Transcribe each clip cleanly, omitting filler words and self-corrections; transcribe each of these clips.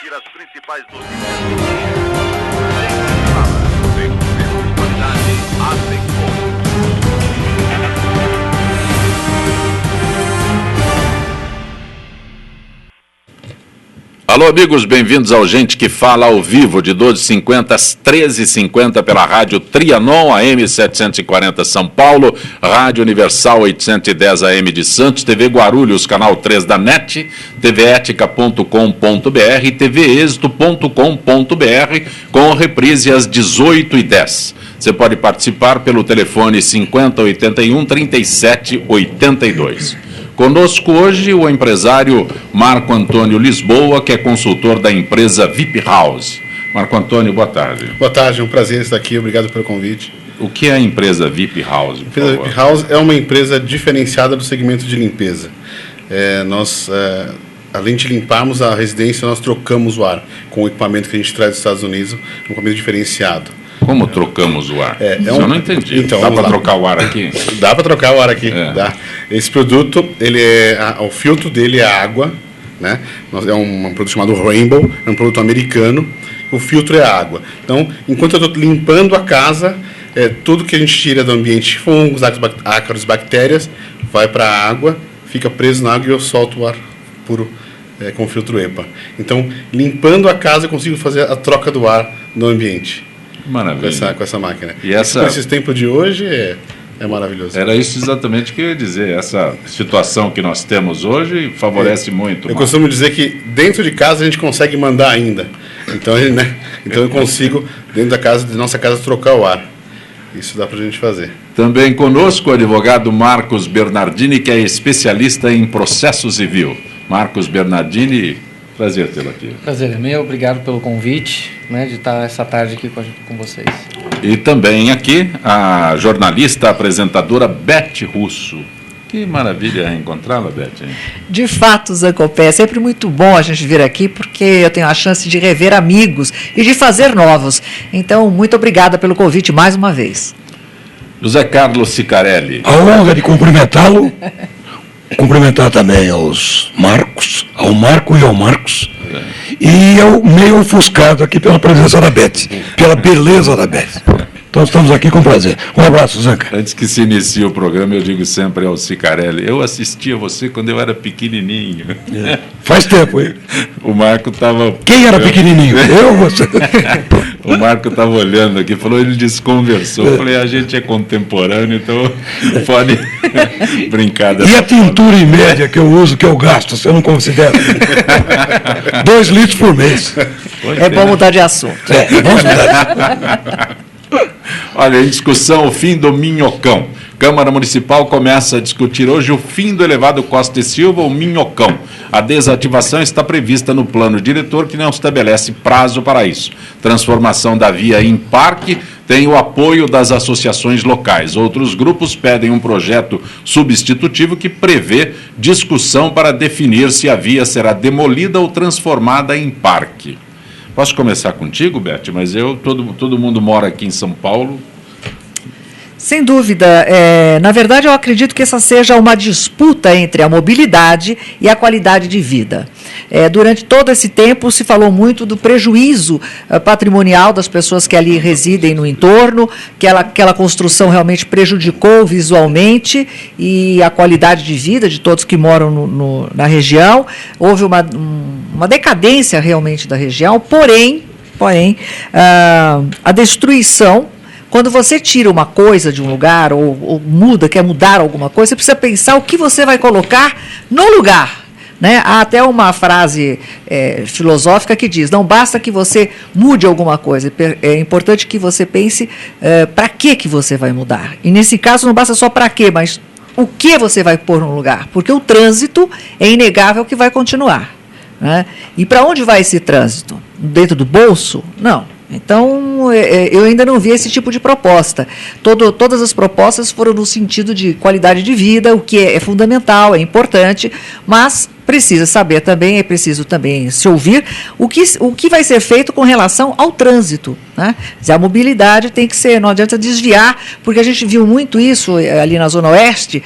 transmitir as principais notícias do dia. Sem qualidade, Atenção. Alô, amigos, bem-vindos ao Gente que Fala ao vivo, de 12h50 às 13h50 pela Rádio Trianon, AM 740 São Paulo, Rádio Universal 810 AM de Santos, TV Guarulhos, canal 3 da NET, tvetica.com.br e tvexito.com.br, com reprise às 18h10. Você pode participar pelo telefone 5081-3782. Conosco hoje o empresário Marco Antônio Lisboa, que é consultor da empresa VIP House. Marco Antônio, boa tarde. Boa tarde, é um prazer estar aqui, obrigado pelo convite. O que é a empresa VIP House? A empresa VIP House é uma empresa diferenciada do segmento de limpeza. Nós, além de limparmos a residência, nós trocamos o ar com o equipamento que a gente traz dos Estados Unidos, um equipamento diferenciado. Como trocamos o ar? Eu não entendi. Então, dá para trocar o ar aqui? Dá para trocar o ar aqui. Dá. Esse produto, o filtro dele é água, né? É um produto chamado Rainbow, é um produto americano. O filtro é água. Então, enquanto eu estou limpando a casa, tudo que a gente tira do ambiente, fungos, ácaros, bactérias, vai para a água, fica preso na água e eu solto o ar puro com o filtro EPA. Então, limpando a casa, eu consigo fazer a troca do ar no ambiente. Maravilha. Com essa máquina. E essa... Com esses tempos de hoje é maravilhoso. Era isso exatamente que eu ia dizer. Essa situação que nós temos hoje favorece muito. Eu costumo dizer que dentro de casa a gente consegue mandar ainda. Então, então eu consigo, dentro da casa, de nossa casa, trocar o ar. Isso dá para a gente fazer. Também conosco o advogado Marcos Bernardini, que é especialista em processo civil. Marcos Bernardini, prazer tê-lo aqui. Prazer é meu, obrigado pelo convite, de estar essa tarde aqui com vocês. E também aqui a jornalista apresentadora Beth Russo. Que maravilha reencontrá-la, Beth. De fato, Zancopé, é sempre muito bom a gente vir aqui, porque eu tenho a chance de rever amigos e de fazer novos. Então, muito obrigada pelo convite mais uma vez. José Carlos Sicarelli. A honra de cumprimentá-lo. Cumprimentar também aos Marcos, ao Marco e ao Marcos, e eu meio ofuscado aqui pela presença da Beth, pela beleza da Beth. Então estamos aqui com prazer. Um abraço, Zanca. Antes que se inicie o programa, eu digo sempre ao Sicarelli, eu assistia você quando eu era pequenininho. Faz tempo, hein? O Marco estava... Quem era pequenininho? Eu ou você? O Marco estava olhando aqui, falou, ele desconversou. Eu falei, a gente é contemporâneo, então pode brincar dessa E a tintura em média que eu uso, que eu gasto, você não considera? 2 litros por mês. Bom mudar de assunto. Vamos mudar. Olha, em discussão, o fim do Minhocão. Câmara Municipal começa a discutir hoje o fim do elevado Costa e Silva, o Minhocão. A desativação está prevista no plano diretor, que não estabelece prazo para isso. Transformação da via em parque tem o apoio das associações locais. Outros grupos pedem um projeto substitutivo que prevê discussão para definir se a via será demolida ou transformada em parque. Posso começar contigo, Beth? Mas todo mundo mora aqui em São Paulo. Sem dúvida. Na verdade, eu acredito que essa seja uma disputa entre a mobilidade e a qualidade de vida. Durante todo esse tempo se falou muito do prejuízo patrimonial das pessoas que ali residem no entorno, que aquela construção realmente prejudicou visualmente e a qualidade de vida de todos que moram na região. Houve uma decadência realmente da região, porém a destruição. Quando você tira uma coisa de um lugar ou quer mudar alguma coisa, você precisa pensar o que você vai colocar no lugar. Há até uma frase filosófica que diz, não basta que você mude alguma coisa, é importante que você pense para que você vai mudar. E nesse caso não basta só para quê, mas o que você vai pôr no lugar, porque o trânsito é inegável que vai continuar. E para onde vai esse trânsito? Dentro do bolso? Não. Então, eu ainda não vi esse tipo de proposta. Todas as propostas foram no sentido de qualidade de vida, o que é fundamental, é importante, mas precisa saber também, é preciso também se ouvir o que vai ser feito com relação ao trânsito, né? A mobilidade tem que ser, não adianta desviar, porque a gente viu muito isso ali na Zona Oeste,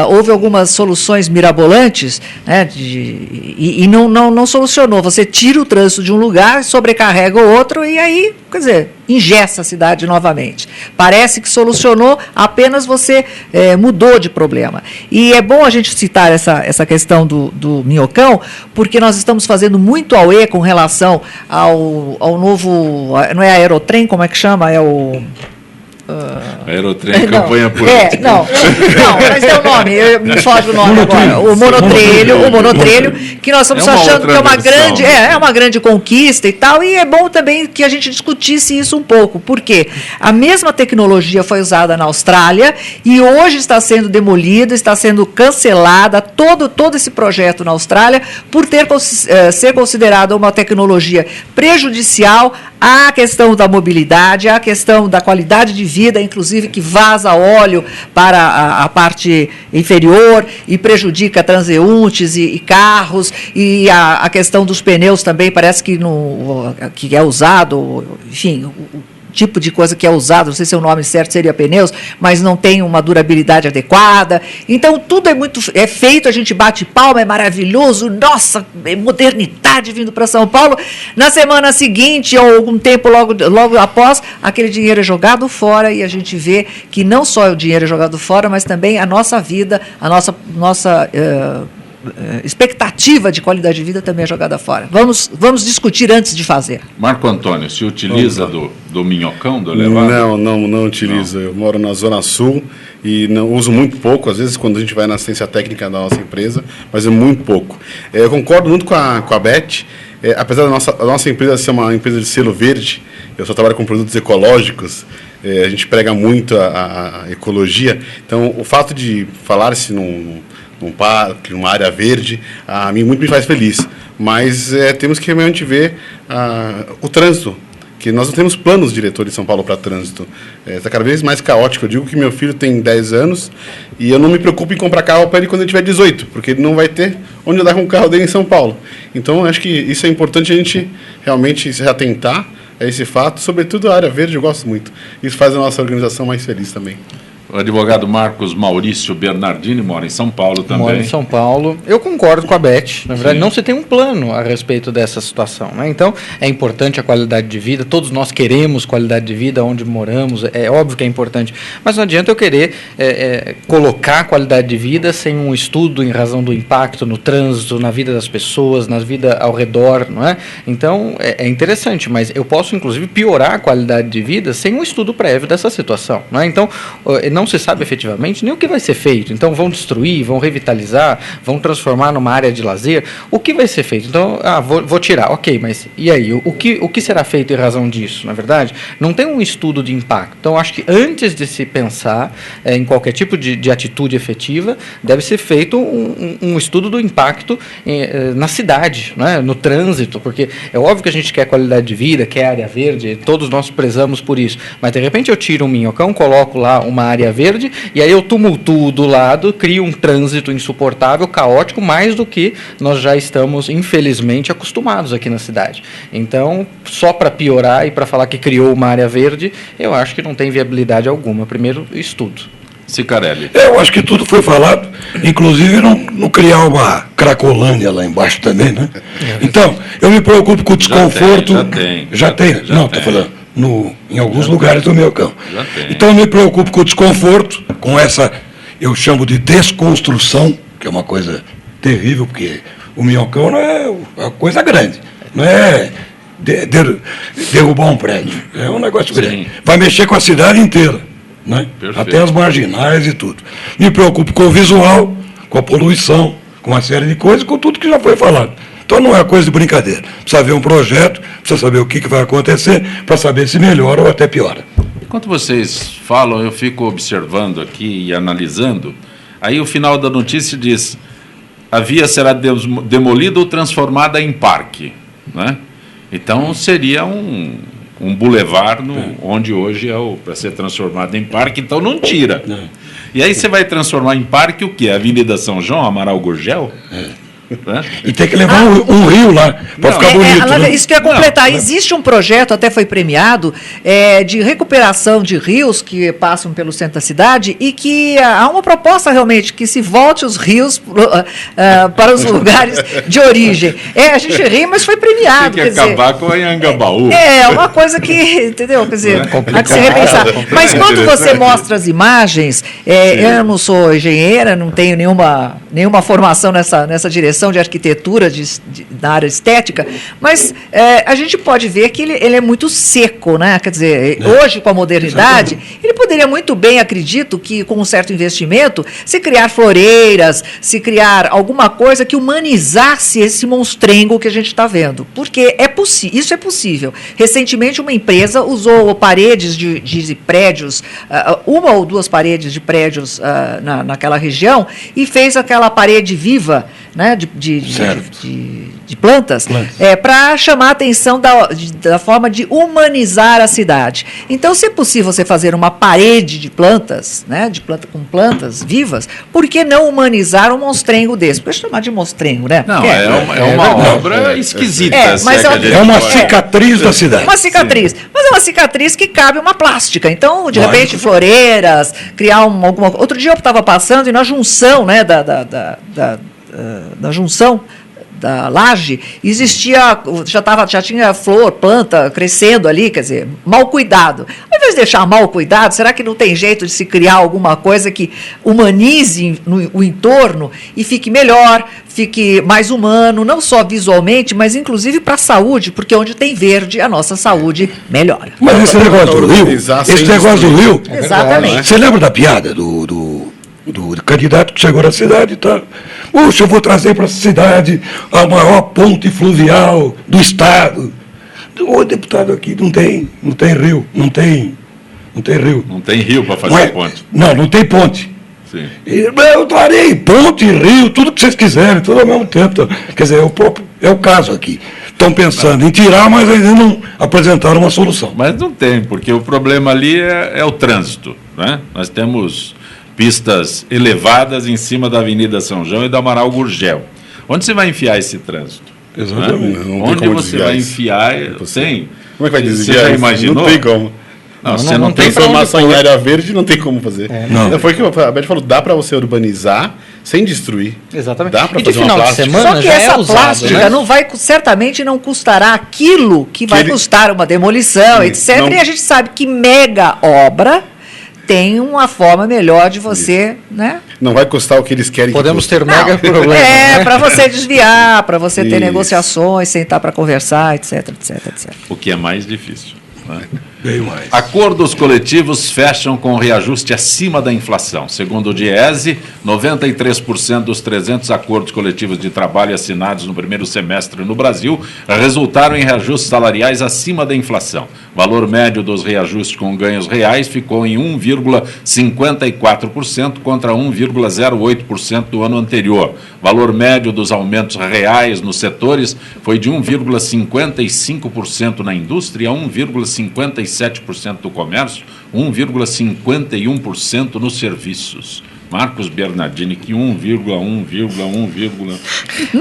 houve algumas soluções mirabolantes, né, e não solucionou. Você tira o trânsito de um lugar, sobrecarrega o outro e aí, quer dizer, engessa a cidade novamente. Parece que solucionou, apenas você mudou de problema. E é bom a gente citar essa questão do Minhocão, porque nós estamos fazendo muito auê com relação ao novo, não é aerotrem, como é que chama? É o... Aerotrem, campanha política. Não, mas deu o nome, me foge o nome agora. O monotrilho, que nós estamos achando que é uma grande conquista e tal, e é bom também que a gente discutisse isso um pouco, porque a mesma tecnologia foi usada na Austrália e hoje está sendo demolida, está sendo cancelada todo esse projeto na Austrália por ser considerada uma tecnologia prejudicial à questão da mobilidade, à questão da qualidade de vida, inclusive que vaza óleo para a parte inferior e prejudica transeuntes e carros, e a questão dos pneus também parece que é usado, enfim, o tipo de coisa que é usado, não sei se o nome certo seria pneus, mas não tem uma durabilidade adequada. Então, tudo é feito, a gente bate palma, é maravilhoso, nossa, é modernidade vindo para São Paulo. Na semana seguinte, ou algum tempo logo após, aquele dinheiro é jogado fora e a gente vê que não só o dinheiro é jogado fora, mas também a nossa vida, a nossa expectativa de qualidade de vida também é jogada fora. Vamos discutir antes de fazer. Marco Antônio, se utiliza do Minhocão, do elevado? Não utilizo. Eu moro na Zona Sul e não uso muito pouco, às vezes quando a gente vai na assistência técnica da nossa empresa, mas é muito pouco. Eu concordo muito com a Beth, apesar da nossa empresa ser uma empresa de selo verde, eu só trabalho com produtos ecológicos, a gente prega muito a ecologia, então o fato de falar-se num parque, numa área verde, a mim muito me faz feliz. Mas temos que realmente ver o trânsito, que nós não temos planos diretores de São Paulo para trânsito. Está cada vez mais caótico. Eu digo que meu filho tem 10 anos e eu não me preocupo em comprar carro para ele quando ele tiver 18, porque ele não vai ter onde andar com o carro dele em São Paulo. Então, acho que isso é importante a gente realmente se atentar a esse fato, sobretudo a área verde, eu gosto muito. Isso faz a nossa organização mais feliz também. O advogado Marcos Maurício Bernardini mora em São Paulo também. Mora em São Paulo. Eu concordo com a Beth. Na verdade, não se tem um plano a respeito dessa situação, né? Então, é importante a qualidade de vida. Todos nós queremos qualidade de vida onde moramos. É óbvio que é importante. Mas não adianta eu querer colocar qualidade de vida sem um estudo em razão do impacto no trânsito, na vida das pessoas, na vida ao redor, não é? Então, é interessante, mas eu posso, inclusive, piorar a qualidade de vida sem um estudo prévio dessa situação, não é? Então, não se sabe efetivamente nem o que vai ser feito. Então, vão destruir, vão revitalizar, vão transformar numa área de lazer. O que vai ser feito? Então, vou tirar. Ok, mas e aí? O que será feito em razão disso? Na verdade, não tem um estudo de impacto. Então, acho que antes de se pensar em qualquer tipo de atitude efetiva, deve ser feito um estudo do impacto na cidade, né? No trânsito, porque é óbvio que a gente quer qualidade de vida, quer área verde, todos nós prezamos por isso. Mas, de repente, eu tiro um Minhocão, coloco lá uma área verde, e aí eu tumultuo do lado, crio um trânsito insuportável, caótico, mais do que nós já estamos, infelizmente, acostumados aqui na cidade. Então, só para piorar e para falar que criou uma área verde, eu acho que não tem viabilidade alguma. Primeiro, estudo. Cicarelli. Eu acho que tudo foi falado, inclusive não criar uma Cracolândia lá embaixo também, né? Então, eu me preocupo com o desconforto. Já tem. Estou falando. Em alguns lugares do Minhocão. Então eu me preocupo com o desconforto, com essa, eu chamo de desconstrução, que é uma coisa terrível, porque o Minhocão não é uma coisa grande, não é derrubar um prédio, é um negócio grande. Vai mexer com a cidade inteira, né? Até as marginais e tudo. Me preocupo com o visual, com a poluição, com uma série de coisas, com tudo que já foi falado. Então não é coisa de brincadeira. Precisa ver um projeto, precisa saber o que vai acontecer, para saber se melhora ou até piora. Enquanto vocês falam, eu fico observando aqui e analisando. Aí o final da notícia diz: a via será demolida ou transformada em parque, né? Então seria um bulevar onde hoje para ser transformado em parque, então não tira. E aí você vai transformar em parque o quê? Avenida São João, Amaral Gurgel? Né? E tem que levar um rio lá para ficar bonito. Né? Isso que eu ia completar. Existe um projeto, até foi premiado, de recuperação de rios que passam pelo centro da cidade e que há uma proposta realmente que se volte os rios para os lugares de origem. A gente ri, mas foi premiado. Tem que acabar com a Anhangabaú. É uma coisa que, entendeu? Quer dizer, há que se repensar. Mas quando você mostra as imagens, eu não sou engenheira, não tenho nenhuma formação nessa direção de arquitetura, da área estética, mas a gente pode ver que ele é muito seco, né? Quer dizer, hoje, com a modernidade, ele poderia muito bem, acredito, que com um certo investimento, se criar floreiras, se criar alguma coisa que humanizasse esse monstrengo que a gente está vendo. Porque isso é possível. Recentemente, uma empresa usou paredes de prédios, uma ou duas paredes de prédios naquela região, e fez aquela parede viva, né, de plantas, para chamar a atenção da forma de humanizar a cidade. Então, se é possível você fazer uma parede de plantas, né, com plantas vivas, por que não humanizar um monstrengo desse? Pode chamar de monstrengo, né? Não, é uma obra esquisita. Mas é uma cicatriz da cidade. Uma cicatriz. Sim. Mas é uma cicatriz que cabe uma plástica. Então, de repente, floreiras, criar alguma... Outro dia eu estava passando e na junção, né, na junção da laje, já tinha flor, planta crescendo ali, quer dizer, mal cuidado. Ao invés de deixar mal cuidado, será que não tem jeito de se criar alguma coisa que humanize o entorno e fique melhor, fique mais humano, não só visualmente, mas inclusive para a saúde, porque onde tem verde, a nossa saúde melhora. Mas esse negócio do rio, exatamente. Você lembra da piada do candidato que chegou na cidade e tá. Puxa, eu vou trazer para essa cidade a maior ponte fluvial do estado. O deputado aqui não tem rio, não tem rio. Não tem rio para fazer ponte. Não tem ponte. Sim. Eu darei ponte, rio, tudo que vocês quiserem, tudo ao mesmo tempo. Quer dizer, é o caso aqui. Estão pensando em tirar, mas ainda não apresentaram uma solução. Mas não tem, porque o problema ali é o trânsito. Né? Nós temos pistas elevadas em cima da Avenida São João e da Amaral Gurgel. Onde você vai enfiar esse trânsito? Exatamente. Né? Onde você vai enfiar? Tem. Como é que vai desviar? Você já imaginou? Não tem como. Você não tem formação em área verde, não tem como fazer. Foi o que a Beth falou, dá para você urbanizar sem destruir. Exatamente. Dá para fazer uma plástica. Só que essa plástica não vai, certamente não custará aquilo que vai custar uma demolição, etc. E a gente sabe que mega obra tem uma forma melhor de você, né? Não vai custar o que eles querem. Podemos ter mega problemas. Para você desviar, para você ter negociações, sentar para conversar, etc. O que é mais difícil. Né? Bem mais. Acordos coletivos fecham com reajuste acima da inflação. Segundo o Diese, 93% dos 300 acordos coletivos de trabalho assinados no primeiro semestre no Brasil resultaram em reajustes salariais acima da inflação. O valor médio dos reajustes com ganhos reais ficou em 1,54% contra 1,08% do ano anterior. O valor médio dos aumentos reais nos setores foi de 1,55% na indústria, 1,57% do comércio, 1,51% nos serviços. Marcos Bernardini, que 1,1,1.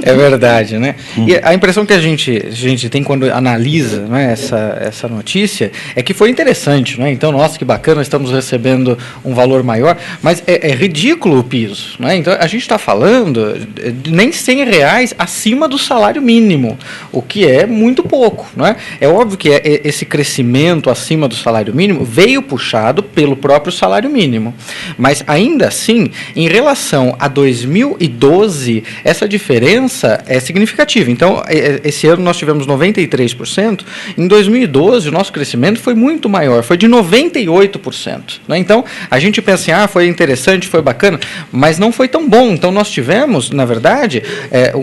É verdade, né? E a impressão que a gente tem quando analisa, né, essa notícia é que foi interessante, né? Então, nossa, que bacana, estamos recebendo um valor maior, mas é ridículo o piso, né? Então, a gente está falando de nem R$100 acima do salário mínimo, o que é muito pouco, né? É óbvio que esse crescimento acima do salário mínimo veio puxado pelo próprio salário mínimo, mas ainda assim, em relação a 2012, essa diferença é significativa. Então, esse ano nós tivemos 93%, em 2012 o nosso crescimento foi muito maior, foi de 98%. Né? Então, a gente pensa assim, foi interessante, foi bacana, mas não foi tão bom. Então, nós tivemos, na verdade,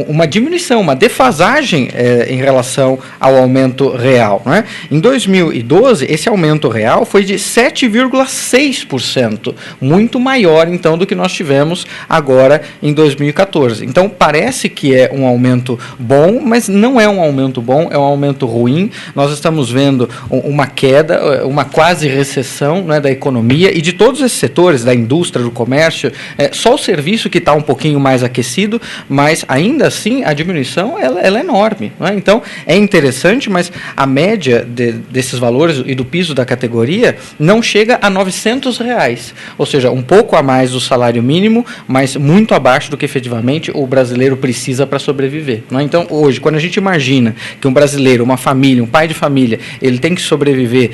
uma diminuição, uma defasagem em relação ao aumento real. Né? Em 2012, esse aumento real foi de 7,6%, muito maior, então, do do que nós tivemos agora em 2014. Então, parece que é um aumento bom, mas não é um aumento bom, é um aumento ruim. Nós estamos vendo uma queda, uma quase recessão, né, da economia e de todos esses setores, da indústria, do comércio. Só o serviço que está um pouquinho mais aquecido, mas ainda assim a diminuição ela é enorme, né? Então, é interessante, mas a média desses valores e do piso da categoria não chega a R$900, ou seja, um pouco a mais do salário mínimo, mas muito abaixo do que efetivamente o brasileiro precisa para sobreviver, não é? Então, hoje, quando a gente imagina que um brasileiro, uma família, um pai de família, ele tem que sobreviver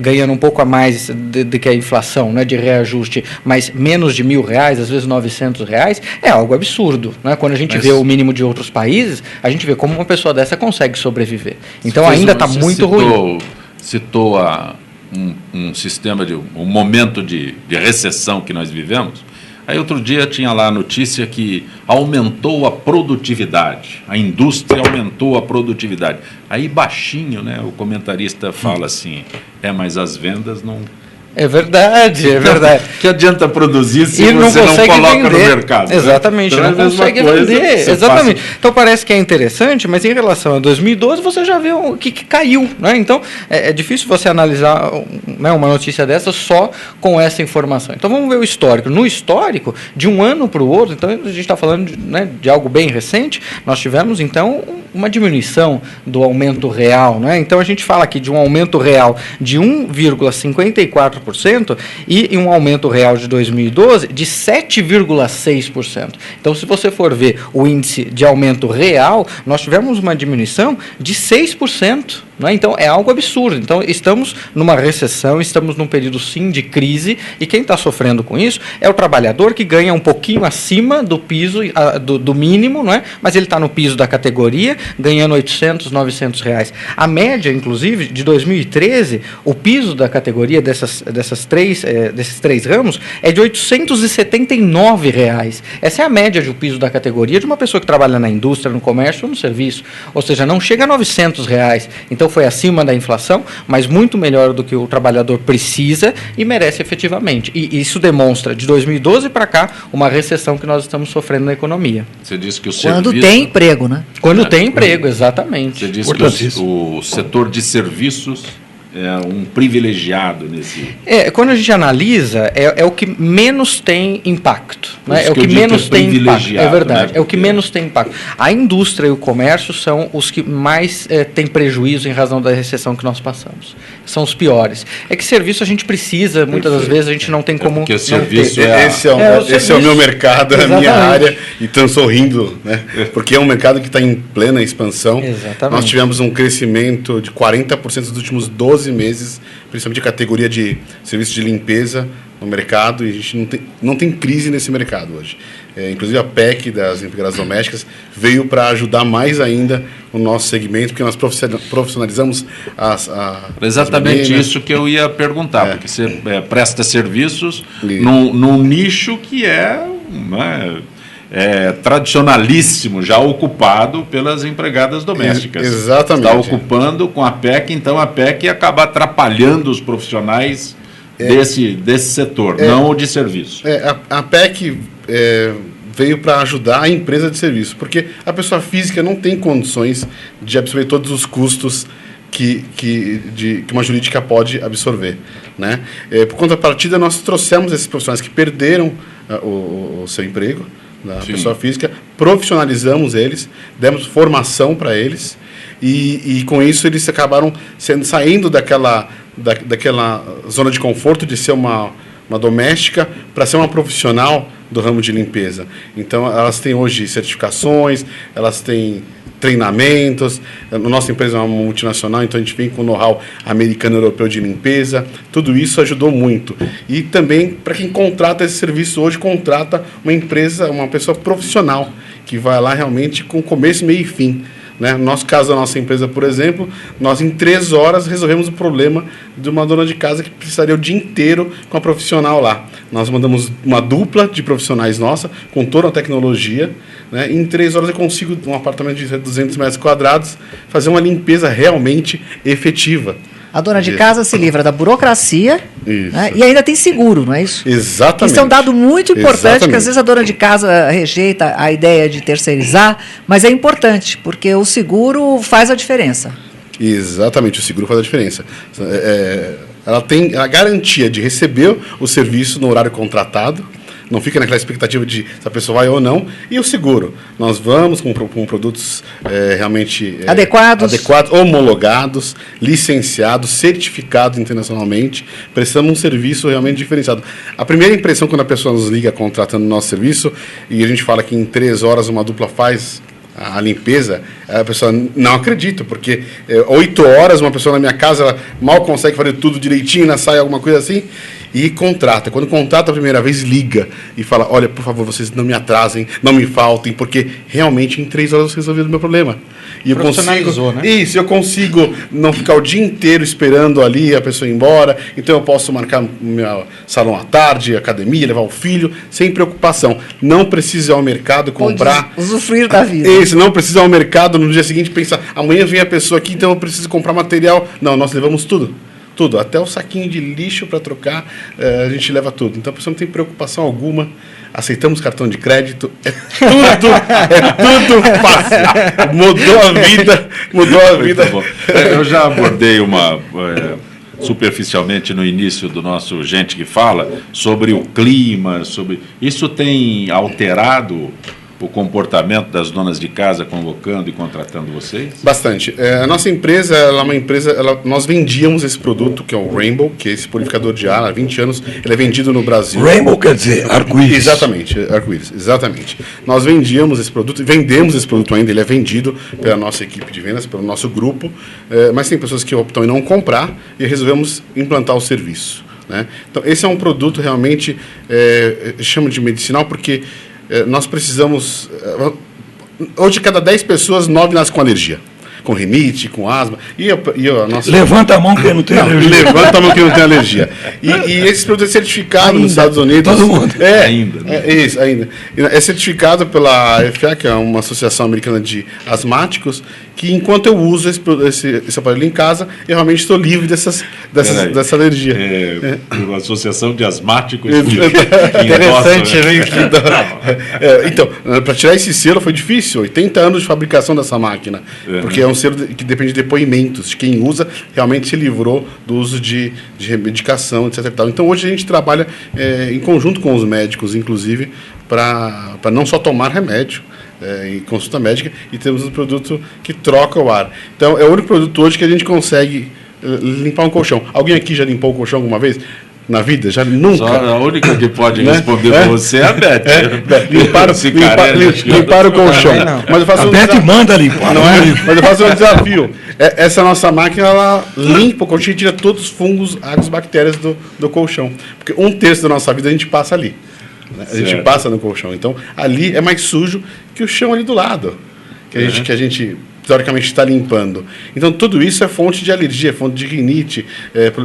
ganhando um pouco a mais do que a inflação, né, de reajuste, mas menos de R$1.000, às vezes R$900, é algo absurdo, né? Quando a gente vê o mínimo de outros países, a gente vê como uma pessoa dessa consegue sobreviver. Então, ainda está muito ruim. Citou um sistema um momento de recessão que nós vivemos. Aí outro dia tinha lá a notícia que aumentou a produtividade, a indústria aumentou a produtividade. Aí baixinho, né, o comentarista fala assim, mas as vendas não... É verdade, é verdade. Que adianta produzir se e você não coloca vender. No mercado? Exatamente, né? não consegue vender. Exatamente. Então parece que é interessante, mas em relação a 2012 você já vê que caiu, né? Então é difícil você analisar, né, uma notícia dessa só com essa informação. Então vamos ver o histórico. No histórico, de um ano para o outro, então a gente está falando de algo bem recente, nós tivemos então uma diminuição do aumento real, né? Então a gente fala aqui de um aumento real de 1,54% e um aumento real de 2012 de 7,6%. Então, se você for ver o índice de aumento real, nós tivemos uma diminuição de 6%. Né? Então, é algo absurdo. Então, estamos numa recessão, estamos num período, sim, de crise, e quem está sofrendo com isso é o trabalhador que ganha um pouquinho acima do piso, do mínimo, não é? Mas ele está no piso da categoria, ganhando R$800, R$900. A média, inclusive, de 2013, o piso da categoria desses três ramos é de R$879. Essa é a média de piso da categoria de uma pessoa que trabalha na indústria, no comércio ou no serviço. Ou seja, não chega a R$900. Então, foi acima da inflação, mas muito melhor do que o trabalhador precisa e merece efetivamente. E isso demonstra, de 2012 para cá, uma recessão que nós estamos sofrendo na economia. Você disse que o Quando serviço... tem emprego, né? Quando tem emprego, exatamente. Você disse que o setor de serviços é um privilegiado nesse... Quando a gente analisa, é o que menos tem impacto. Né? É o que menos tem impacto. É verdade, né? É o que menos tem impacto. A indústria e o comércio são os que mais têm prejuízo em razão da recessão que nós passamos. São os piores. É que serviço a gente precisa, muitas das vezes a gente não tem como... Porque o serviço esse é o meu mercado, é a minha área, e estão sorrindo, né? Porque é um mercado que está em plena expansão. Exatamente. Nós tivemos um crescimento de 40% nos últimos 12 meses, principalmente a categoria de serviços de limpeza no mercado, e a gente não tem crise nesse mercado hoje. Inclusive a PEC das empregadas domésticas veio para ajudar mais ainda o nosso segmento, porque nós profissionalizamos exatamente isso que eu ia perguntar, porque você presta serviços num nicho que é tradicionalíssimo, já ocupado pelas empregadas domésticas. Exatamente. Está ocupando com a PEC, então a PEC acaba atrapalhando os profissionais desse setor, não o de serviço. A PEC veio para ajudar a empresa de serviço, porque a pessoa física não tem condições de absorver todos os custos que uma jurídica pode absorver, né? Por contrapartida, nós trouxemos esses profissionais que perderam o seu emprego da pessoa física, profissionalizamos eles, demos formação para eles, e com isso eles acabaram saindo daquela zona de conforto de ser uma doméstica para ser uma profissional do ramo de limpeza. Então, elas têm hoje certificações, elas têm treinamentos. A nossa empresa é uma multinacional, então a gente vem com know-how americano e europeu de limpeza. Tudo isso ajudou muito. E também, para quem contrata esse serviço hoje, contrata uma empresa, uma pessoa profissional, que vai lá realmente com começo, meio e fim. Né? No nosso caso, a nossa empresa, por exemplo, nós em 3 horas resolvemos o problema de uma dona de casa que precisaria o dia inteiro com a profissional lá. Nós mandamos uma dupla de profissionais nossa, com toda a tecnologia, né? Em 3 horas eu consigo, um apartamento de 200 metros quadrados, fazer uma limpeza realmente efetiva. A dona de Isso. casa se livra da burocracia, Isso. né? E ainda tem seguro, não é isso? Exatamente. Isso é um dado muito importante, que Exatamente. às vezes a dona de casa rejeita a ideia de terceirizar, mas é importante, porque o seguro faz a diferença. Exatamente, o seguro faz a diferença. Ela tem a garantia de receber o serviço no horário contratado, não fica naquela expectativa de se a pessoa vai ou não. E o seguro, nós vamos com produtos realmente Adequados, homologados, licenciados, certificados internacionalmente, prestamos um serviço realmente diferenciado. A primeira impressão quando a pessoa nos liga contratando o nosso serviço, e a gente fala que em 3 horas uma dupla faz a limpeza, a pessoa não acredita, porque 8 horas uma pessoa na minha casa ela mal consegue fazer tudo direitinho, na saia, alguma coisa assim, e contrata. Quando contrata a primeira vez, liga e fala, olha, por favor, vocês não me atrasem, não me faltem, porque realmente em 3 horas você resolveu o meu problema. E eu consigo, né? Isso, eu consigo não ficar o dia inteiro esperando ali a pessoa ir embora, então eu posso marcar meu salão à tarde, academia, levar o filho, sem preocupação. Não precisa ir ao mercado comprar... usufruir da vida. Isso, não precisa ir ao mercado no dia seguinte pensar, amanhã vem a pessoa aqui, então eu preciso comprar material. Não, nós levamos tudo. Tudo, até o saquinho de lixo para trocar, a gente leva tudo. Então a pessoa não tem preocupação alguma. Aceitamos cartão de crédito, é tudo fácil. Mudou a vida. Bom. Eu já abordei superficialmente no início do nosso Gente que Fala sobre o clima, isso tem alterado o comportamento das donas de casa convocando e contratando vocês? Bastante. A nossa empresa, nós vendíamos esse produto, que é o Rainbow, que é esse purificador de ar, há 20 anos, ele é vendido no Brasil. Rainbow quer dizer arco-íris. Exatamente, arco-íris, exatamente. Nós vendíamos esse produto, vendemos esse produto ainda, ele é vendido pela nossa equipe de vendas, pelo nosso grupo, mas tem pessoas que optam em não comprar e resolvemos implantar o serviço, né? Então, esse é um produto realmente, chama de medicinal, porque nós precisamos... Hoje, cada 10 pessoas, 9 nascem com alergia. Com rinite, com asma. E a nossa... Levanta a mão quem não tem alergia. Levanta a mão quem não tem alergia. E esse produto é certificado nos Estados Unidos. Todo mundo. Ainda. Né? Isso, ainda. É certificado pela FA, que é uma associação americana de asmáticos, que enquanto eu uso esse aparelho em casa, eu realmente estou livre dessa alergia. Uma associação de asmáticos. Interessante, né? Então, para tirar esse selo foi difícil. 80 anos de fabricação dessa máquina. Porque é um selo que depende de depoimentos. De quem usa, realmente se livrou do uso de medicação, etc. Então, hoje a gente trabalha em conjunto com os médicos, inclusive, para não só tomar remédio, em consulta médica, e temos um produto que troca o ar. Então, é o único produto hoje que a gente consegue limpar um colchão. Alguém aqui já limpou o colchão alguma vez? Na vida? Já nunca. Só a única que pode responder para você é a Beth. Limpar o colchão. Mas eu faço A Beth manda limpar. Não é? Mas eu faço um desafio. Essa nossa máquina, ela limpa o colchão e tira todos os fungos, águas, bactérias do colchão. Porque 1/3 da nossa vida a gente passa ali. Né? A gente passa no colchão. Então, ali é mais sujo que o chão ali do lado. Que a gente teoricamente está limpando. Então, tudo isso é fonte de alergia, fonte de rinite,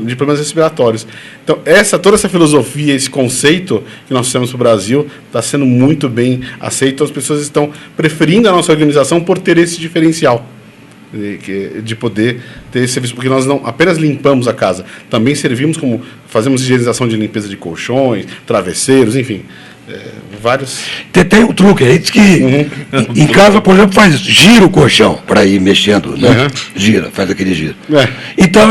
de problemas respiratórios. Então, toda essa filosofia, esse conceito que nós temos para o Brasil está sendo muito bem aceito. As pessoas estão preferindo a nossa organização por ter esse diferencial de poder ter esse serviço, porque nós não apenas limpamos a casa, também fazemos higienização de limpeza de colchões, travesseiros, enfim, vários... Tem um truque aí, diz que em casa, por exemplo, gira o colchão para ir mexendo, né? Gira, faz aquele giro. Então,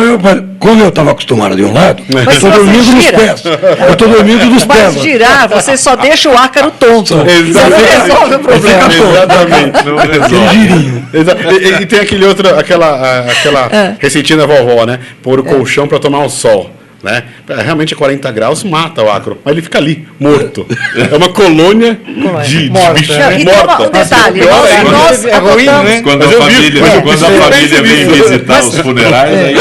como eu estava acostumado de um lado, eu estou dormindo nos pés. Eu estou dormindo nos pés. Mas girar, você só deixa o ácaro tonto. Você não resolve o problema. Exatamente. Aquele girinho. E tem aquela receitinha da vovó, né? Pôr o colchão para tomar o sol. Né? Realmente 40 graus mata o ácaro, mas ele fica ali, morto. É uma colônia de bicho morta. Um detalhe, nós adotamos... Quando a família vem visitar os funerais...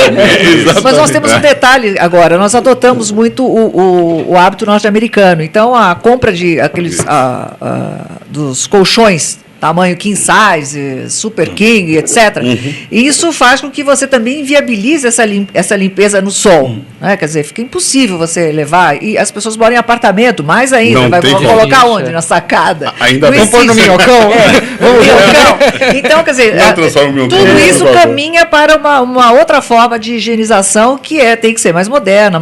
Mas nós temos um detalhe agora, nós adotamos muito o hábito norte-americano. Então, a compra dos colchões tamanho king size, super king, etc. E isso faz com que você também inviabilize essa limpeza no sol. Né? Quer dizer, fica impossível você levar. E as pessoas moram em apartamento, mais ainda. Não Vai tem colocar jeito. onde? Na sacada. Ainda Não bem. existe. no minhocão? Minhocão. Então, quer dizer, Não transforma o minhocão tudo em isso elevador. caminha para uma outra forma de higienização tem que ser mais moderna,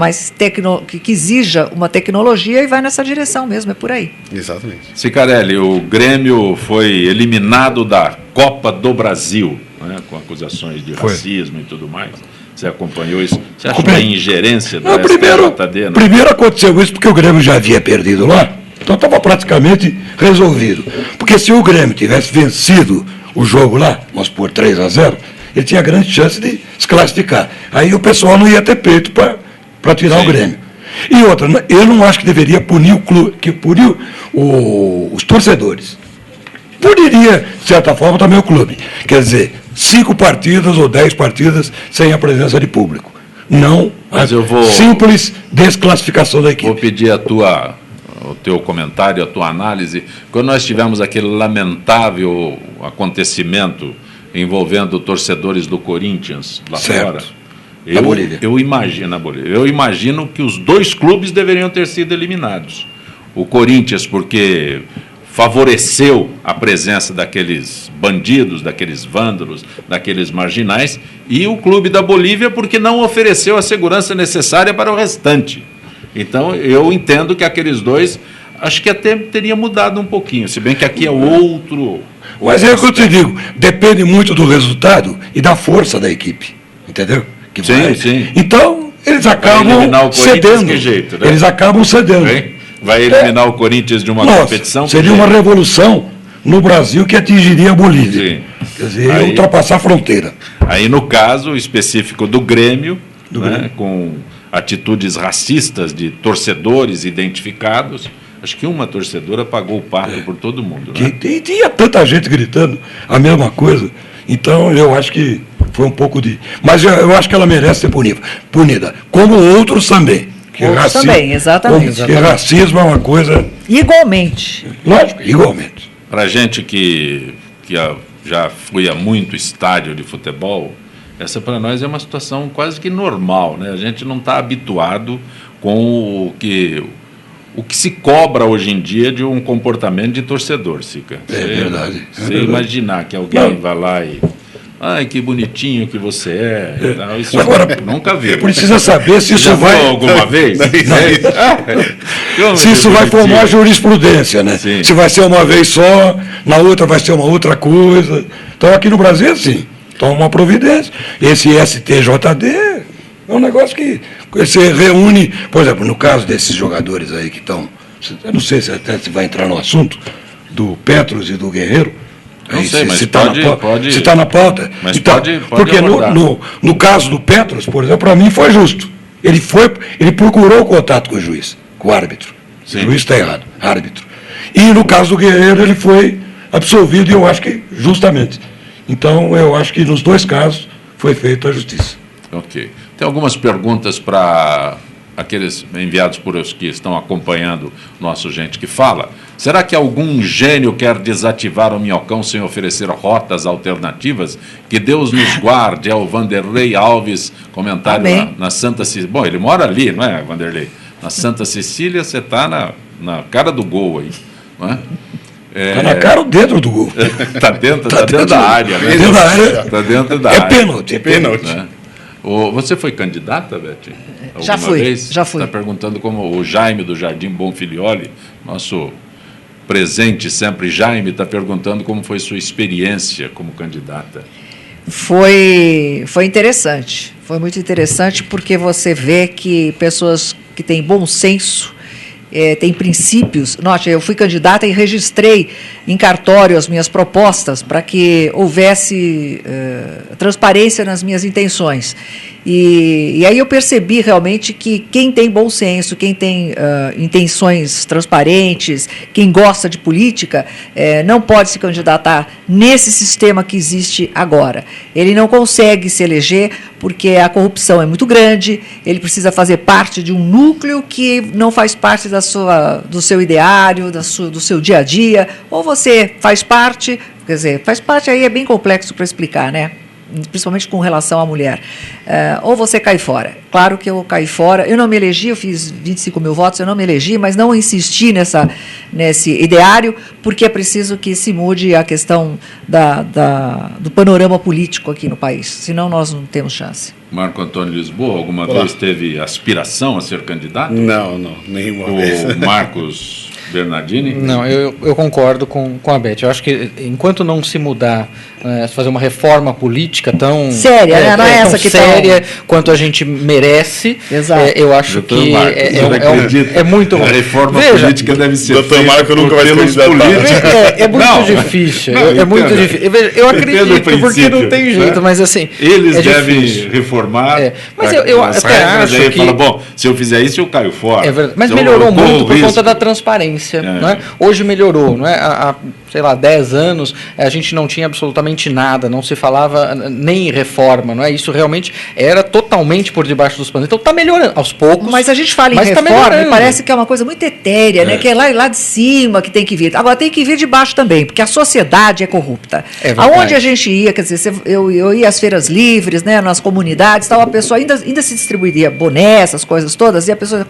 que exija uma tecnologia e vai nessa direção mesmo, é por aí. Exatamente. Cicarelli, o Grêmio foi eliminado da Copa do Brasil, né, com acusações de Foi. racismo e tudo mais. Você acompanhou isso? Você acha Acompanhei. uma ingerência da Não, STJD? Né? primeiro aconteceu isso porque o Grêmio já havia perdido lá, então estava praticamente resolvido. Porque se o Grêmio tivesse vencido o jogo lá, vamos por 3-0, ele tinha grande chance de se classificar. Aí o pessoal não ia ter peito para tirar Sim. o Grêmio. E outra, eu não acho que deveria punir o clube, que punir os torcedores. Puniria, de certa forma, também o clube. Quer dizer, 5 partidas ou 10 partidas sem a presença de público. Não Mas a eu vou- simples desclassificação da equipe. Vou pedir o teu comentário, a tua análise. Quando nós tivemos aquele lamentável acontecimento envolvendo torcedores do Corinthians lá Certo. fora, Na Bolívia. eu imagino que os dois clubes deveriam ter sido eliminados. O Corinthians, porque favoreceu a presença daqueles bandidos, daqueles vândalos, daqueles marginais, e o clube da Bolívia, porque não ofereceu a segurança necessária para o restante. Então, eu entendo que aqueles dois, acho que até teria mudado um pouquinho, se bem que aqui é outro. Mas é o que eu te digo, depende muito do resultado e da força da equipe. Entendeu? Que Sim, sim. Então, eles eliminar acabam o Corinthians, cedendo. que jeito, né? Eles acabam cedendo. Hein? Vai eliminar o Corinthians de uma Nossa, competição? seria uma revolução no Brasil que atingiria a Bolívia. Sim. Quer dizer, Aí- ultrapassar a fronteira. Aí, no caso específico do Grêmio, né, com atitudes racistas de torcedores identificados, acho que uma torcedora pagou o pato por todo mundo. Né? E tinha tanta gente gritando a mesma coisa. Então, eu acho que foi um pouco de... Mas eu acho que ela merece ser punida. Como outros também. Outros também, exatamente. Porque racismo é uma coisa... Igualmente. Lógico, igualmente. Para gente que já foi a muito estádio de futebol, essa para nós é uma situação quase que normal, né? A gente não está habituado com o que se cobra hoje em dia de um comportamento de torcedor, Sica. verdade, é Você verdade. imaginar que alguém Não. vai lá e... Ai, que bonitinho que você é. e tal, isso Agora, nunca vi. precisa saber se isso Já vai... foi alguma vez? Se isso vai formar jurisprudência, né? Sim. Se vai ser uma vez só, na outra vai ser uma outra coisa. Então aqui no Brasil, assim, toma uma providência. Esse STJD é um negócio que você reúne, por exemplo, no caso desses jogadores aí que estão, eu não sei se até se vai entrar no assunto, do Petros e do Guerreiro. Não Aí, sei, mas se está pode- tá na pauta. Mas Então, pode porque abordar. no caso do Petros, por exemplo, para mim foi justo. Ele procurou o contato com o juiz, com o árbitro. Sim. O juiz está errado, árbitro. E no caso do Guerreiro, ele foi absolvido, e eu acho que justamente. Então, eu acho que nos dois casos foi feita a justiça. Ok. Tem algumas perguntas para aqueles enviados por os que estão acompanhando nosso Gente que Fala. Será que algum gênio quer desativar o Minhocão sem oferecer rotas alternativas? Que Deus nos guarde, é o Vanderlei Alves, comentário Amém. na Santa Cecília. Bom, ele mora ali, não é, Vanderlei? Na Santa Cecília, você está na cara do gol aí, não é? Está na cara ou dentro do gol? Está dentro da área, né? Dentro da área. Está dentro da É área. pênalti. Né? Você foi candidata, Beth? Já Alguma fui, vez? já fui. Está perguntando como o Jaime do Jardim Bonfilioli, nosso presente sempre Jaime, está perguntando como foi sua experiência como candidata. Foi interessante. Foi muito interessante porque você vê que pessoas que têm bom senso, têm princípios. Note, eu fui candidata e registrei em cartório as minhas propostas para que houvesse transparência nas minhas intenções. E aí eu percebi realmente que quem tem bom senso, quem tem intenções transparentes, quem gosta de política, não pode se candidatar nesse sistema que existe agora. Ele não consegue se eleger porque a corrupção é muito grande, ele precisa fazer parte de um núcleo que não faz parte do seu ideário, do seu dia a dia, ou você faz parte, quer dizer, faz parte aí é bem complexo para explicar, né? Principalmente com relação à mulher, ou você cai fora. Claro que eu caí fora, eu não me elegi, eu fiz 25 mil votos, eu não me elegi, mas não insisti nesse ideário, porque é preciso que se mude a questão do panorama político aqui no país, senão nós não temos chance. Marco Antônio Lisboa, alguma vez teve aspiração a ser candidato? Não, nenhuma vez. O Marcos Bernardini? Não, eu concordo com a Beth. Eu acho que enquanto não se mudar, fazer uma reforma política tão séria, né? Não é essa que séria quanto a gente merece, eu acho que é muito ruim. A reforma política deve ser feita pelos políticos. É muito difícil. É muito difícil. Eu acredito, porque não tem jeito, mas assim... Eles devem reformar. Mas eu até acho que... Fala, bom, se eu fizer isso, eu caio fora. É verdade. Mas melhorou muito por conta da transparência. Não é? Hoje melhorou, não é? Há, sei lá, 10 anos, a gente não tinha absolutamente nada, não se falava nem em reforma, não é? Isso realmente era totalmente por debaixo dos panos. Então está melhorando, aos poucos. Mas a gente fala em reforma e parece que é uma coisa muito etérea, né? Que é lá de cima que tem que vir. Agora tem que vir de baixo também, porque a sociedade é corrupta. Aonde a gente ia, quer dizer, eu ia às feiras livres, né? Nas comunidades, tal, a pessoa ainda se distribuiria boné, essas coisas todas, e a pessoa,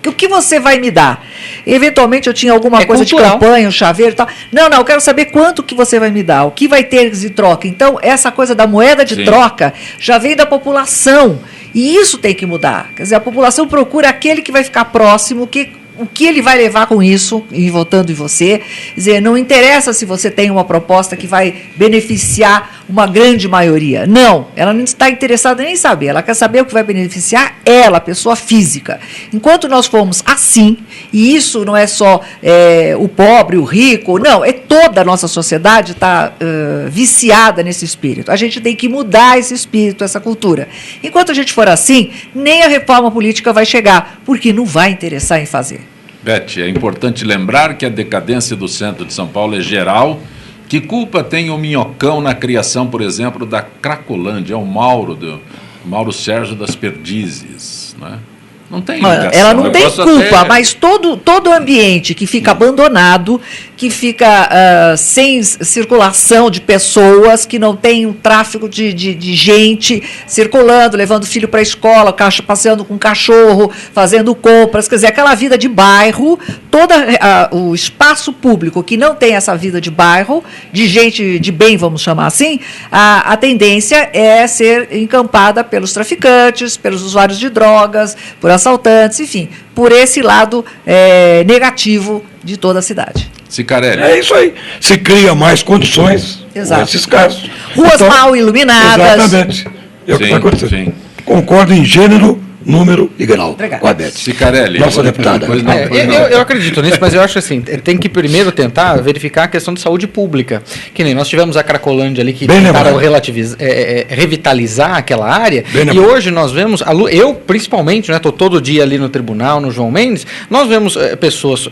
o que você vai me dar? Eventualmente eu tinha alguma coisa cultural. De campanha, um chaveiro e tal. Não, eu quero saber quanto que você vai me dar, o que vai ter de troca. Então, essa coisa da moeda de troca já vem da população. E isso tem que mudar. Quer dizer, a população procura aquele que vai ficar próximo, o que ele vai levar com isso, e votando em você. Quer dizer, não interessa se você tem uma proposta que vai beneficiar uma grande maioria. Não, ela não está interessada nem em saber. Ela quer saber o que vai beneficiar ela, a pessoa física. Enquanto nós formos assim, e isso não é só o pobre, o rico, não, é toda a nossa sociedade está viciada nesse espírito. A gente tem que mudar esse espírito, essa cultura. Enquanto a gente for assim, nem a reforma política vai chegar, porque não vai interessar em fazer. Beth, é importante lembrar que a decadência do centro de São Paulo é geral. Que culpa tem o Minhocão na criação, por exemplo, da Cracolândia? É o Mauro Sérgio das Perdizes, não é? Não tem ligação. Ela não tem culpa, mas todo ambiente que fica abandonado, que fica sem circulação de pessoas, que não tem um tráfego de gente circulando, levando filho para a escola, passeando com cachorro, fazendo compras, quer dizer, aquela vida de bairro, todo o espaço público que não tem essa vida de bairro, de gente de bem, vamos chamar assim, a tendência é ser encampada pelos traficantes, pelos usuários de drogas, por assaltantes, enfim, por esse lado negativo de toda a cidade. Cicarelli. É isso aí. Se cria mais condições nesses casos. Ruas mal iluminadas. Exatamente. É o que está acontecendo. Concordo em gênero, número e grau. Com a Beth. Cicarelli. Nossa deputada. Eu acredito nisso, mas eu acho assim, tem que primeiro tentar verificar a questão de saúde pública. Que nem nós tivemos a Cracolândia ali que tentaram revitalizar aquela área, e hoje nós vemos, eu principalmente, estou todo dia ali no tribunal, no João Mendes, nós vemos pessoas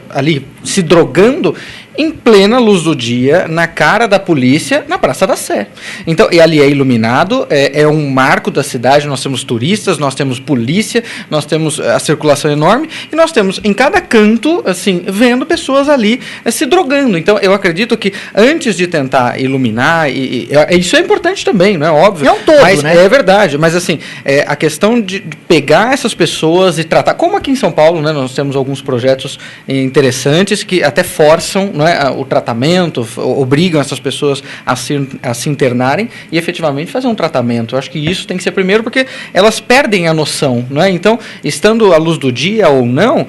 ali se drogando em plena luz do dia, na cara da polícia, na Praça da Sé. Então, e ali é iluminado, é um marco da cidade, nós temos turistas, nós temos polícia, nós temos a circulação enorme, e nós temos em cada canto, assim, vendo pessoas ali se drogando. Então, eu acredito que antes de tentar iluminar, isso é importante também, não é óbvio? É um todo, mas, né? É verdade, mas assim, a questão de pegar essas pessoas e tratar, como aqui em São Paulo, né, nós temos alguns projetos interessantes que até forçam, não é, o tratamento, obrigam essas pessoas a se internarem e efetivamente fazer um tratamento. Eu acho que isso tem que ser primeiro, porque elas perdem a noção, não é? Então, estando à luz do dia ou não,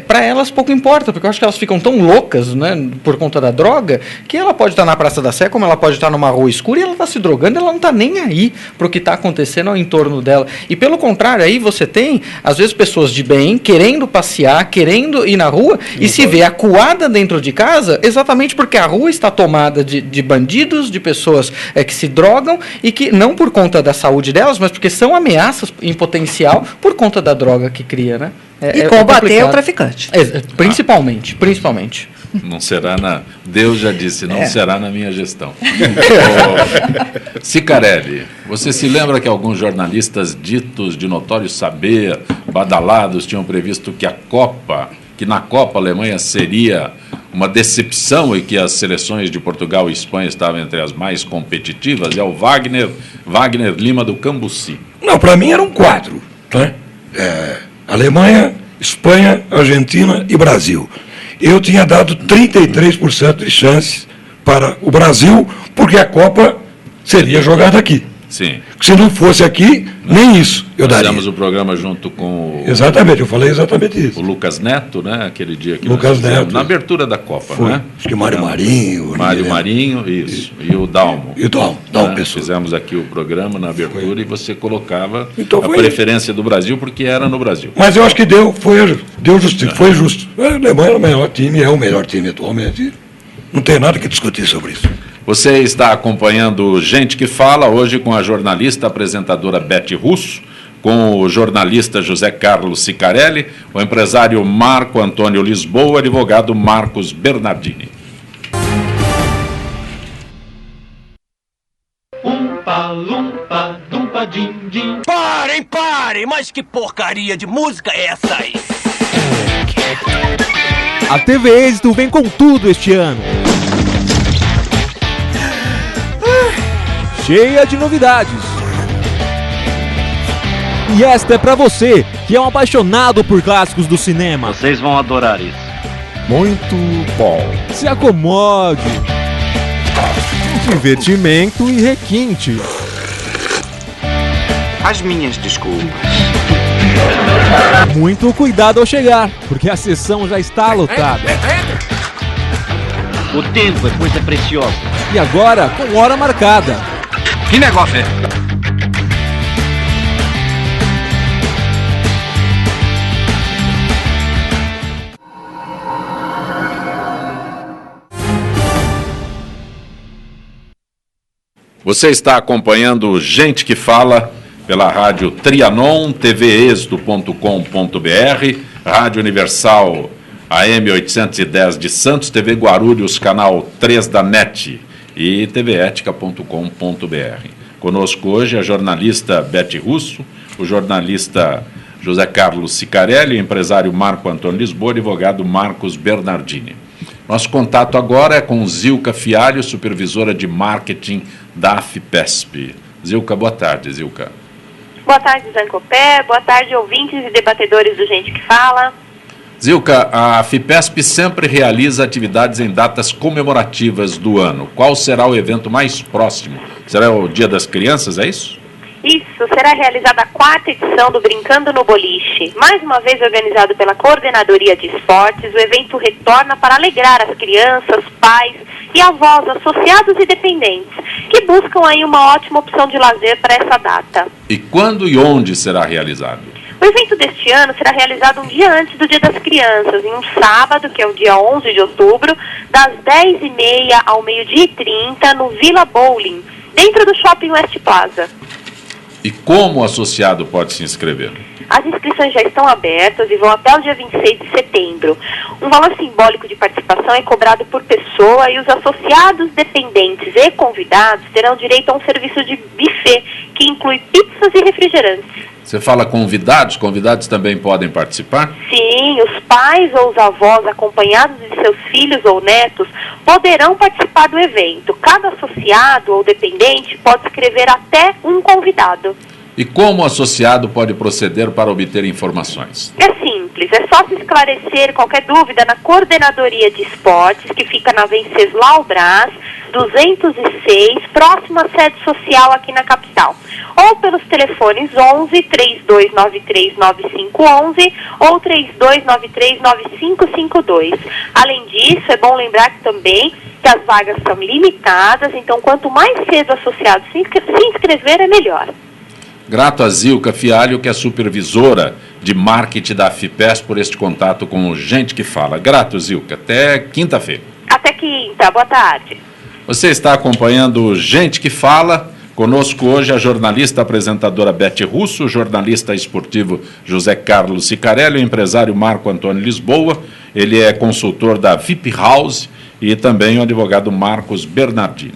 para elas pouco importa, porque eu acho que elas ficam tão loucas, né, por conta da droga, que ela pode estar na Praça da Sé, como ela pode estar numa rua escura, e ela está se drogando, ela não está nem aí para o que está acontecendo ao entorno dela. E pelo contrário, aí você tem, às vezes, pessoas de bem querendo passear, querendo ir na rua, e se vê acuada dentro de casa, exatamente porque a rua está tomada de bandidos, de pessoas que se drogam, e que não por conta da saúde delas, mas porque são ameaças em potencial por conta da droga que cria, né? E combater o traficante. Principalmente. Não será Deus já disse, não será na minha gestão. Cicarelli, você se lembra que alguns jornalistas ditos de notório saber, badalados, tinham previsto que na Copa a Alemanha seria uma decepção e que as seleções de Portugal e Espanha estavam entre as mais competitivas? É o Wagner Lima do Cambuci. Não, para mim era um quadro, né? Alemanha, Espanha, Argentina e Brasil. Eu tinha dado 33% de chances para o Brasil, porque a Copa seria jogada aqui. Sim. Se não fosse aqui, nem isso eu daria. Fizemos o programa junto com Exatamente, eu falei exatamente isso. o Lucas Neto, né? Aquele dia que Lucas Neto. na abertura da Copa, Foi. né? Acho que Mário Marinho. Marinho, isso. E o Dalmo. E o Dalmo Pessoa. Fizemos aqui o programa na abertura e você colocava Então a preferência do Brasil porque era no Brasil. Mas eu acho que deu justiça, foi justo. A Alemanha era o melhor time, é o melhor time atualmente. Não tem nada que discutir sobre isso. Você está acompanhando Gente que Fala, hoje com a jornalista apresentadora Beth Russo, com o jornalista José Carlos Cicarelli, o empresário Marco Antônio Lisboa, o advogado Marcos Bernardini. Umpa, lumpa, dumpa, din, din. Parem! Mas que porcaria de música é essa aí? A TV Êxito vem com tudo este ano. Cheia de novidades. E esta é pra você, que é um apaixonado por clássicos do cinema. Vocês vão adorar isso. Muito bom. Se acomode. Divertimento e requinte. As minhas desculpas. Muito cuidado ao chegar, porque a sessão já está lotada. O tempo é coisa preciosa. E agora, com hora marcada. Que negócio é? Você está acompanhando Gente que Fala pela rádio Trianon, tvexdo.com.br, Rádio Universal AM 810 de Santos, TV Guarulhos, canal 3 da NET e tveética.com.br. Conosco hoje a jornalista Beth Russo, o jornalista José Carlos Cicarelli, o empresário Marco Antônio Lisboa, advogado Marcos Bernardini. Nosso contato agora é com Zilka Fialho, supervisora de marketing da AFIPESP. Zilka, boa tarde, Zilka. Boa tarde, Zancopé. Boa tarde, ouvintes e debatedores do Gente que Fala. Zilka, a AFIPESP sempre realiza atividades em datas comemorativas do ano. Qual será o evento mais próximo? Será o Dia das Crianças, é isso? Isso, será realizada a 4ª edição do Brincando no Boliche. Mais uma vez organizado pela Coordenadoria de Esportes, o evento retorna para alegrar as crianças, pais e avós, associados e dependentes, que buscam aí uma ótima opção de lazer para essa data. E quando e onde será realizado? O evento deste ano será realizado um dia antes do Dia das Crianças, em um sábado, que é o dia 11 de outubro, das 10h30 ao 12h30, no Vila Bowling, dentro do Shopping West Plaza. E como o associado pode se inscrever? As inscrições já estão abertas e vão até o dia 26 de setembro. Um valor simbólico de participação é cobrado por pessoa e os associados, dependentes e convidados terão direito a um serviço de buffet, que inclui pizzas e refrigerantes. Você fala convidados também podem participar? Sim, os pais ou os avós acompanhados de seus filhos ou netos poderão participar do evento. Cada associado ou dependente pode escrever até um convidado. E como o associado pode proceder para obter informações? É simples, é só se esclarecer qualquer dúvida na Coordenadoria de Esportes, que fica na Venceslau Brás, 206, próximo à sede social aqui na capital. Ou pelos telefones 11 3293 9511 ou 3293 9552. Além disso, é bom lembrar que também que as vagas são limitadas, então quanto mais cedo o associado se inscrever, é melhor. Grato a Zilka Fialho, que é supervisora de marketing da AFIPESP, por este contato com o Gente que Fala. Grato, Zilka. Até quinta-feira. Até quinta. Boa tarde. Você está acompanhando o Gente que Fala. Conosco hoje a jornalista apresentadora Beth Russo, o jornalista esportivo José Carlos Cicarelli, o empresário Marco Antônio Lisboa Ele é consultor da VIP House e também o advogado Marcos Bernardini.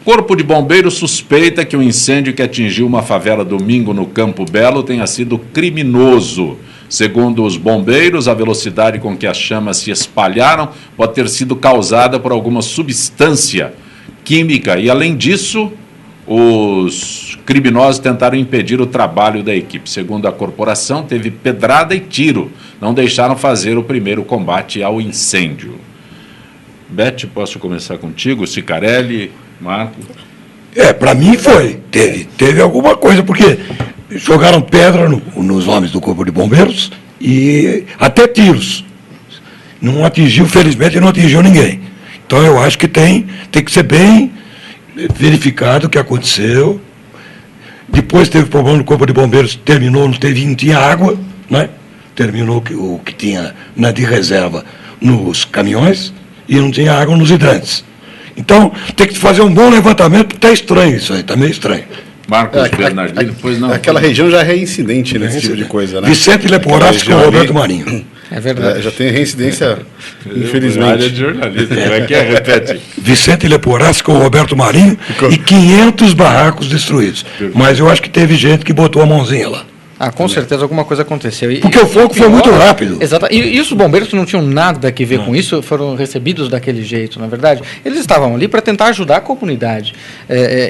Corpo de Bombeiros suspeita que o incêndio que atingiu uma favela domingo no Campo Belo tenha sido criminoso. Segundo os bombeiros, a velocidade com que as chamas se espalharam pode ter sido causada por alguma substância química e, além disso, os criminosos tentaram impedir o trabalho da equipe. Segundo a corporação, teve pedrada e tiro. Não deixaram fazer o primeiro combate ao incêndio. Beth, posso começar contigo? Cicarelli, Marco? Para mim foi. Teve alguma coisa, porque jogaram pedra nos homens do Corpo de Bombeiros e até tiros. Não atingiu, felizmente, não atingiu ninguém. Então, eu acho que tem que ser bem verificado o que aconteceu. Depois teve problema no Corpo de Bombeiros, terminou, não tinha água, né? Terminou o que tinha de reserva nos caminhões e não tinha água nos hidrantes. Então, tem que fazer um bom levantamento, porque está estranho isso aí, está meio estranho. Marcos Bernardino, depois não. Aquela região já é reincidente nesse tipo de coisa, né? Vicente Leporasco com Roberto Marinho. É verdade. Já tem reincidência, infelizmente. Área de jornalismo, como é que é? Repete. Vicente Leporasco com Roberto Marinho e 500 barracos destruídos. Mas eu acho que teve gente que botou a mãozinha lá. Com certeza alguma coisa aconteceu. Porque o fogo foi muito rápido. Exato. E os bombeiros que não tinham nada a ver com isso foram recebidos daquele jeito, na verdade. Eles estavam ali para tentar ajudar a comunidade.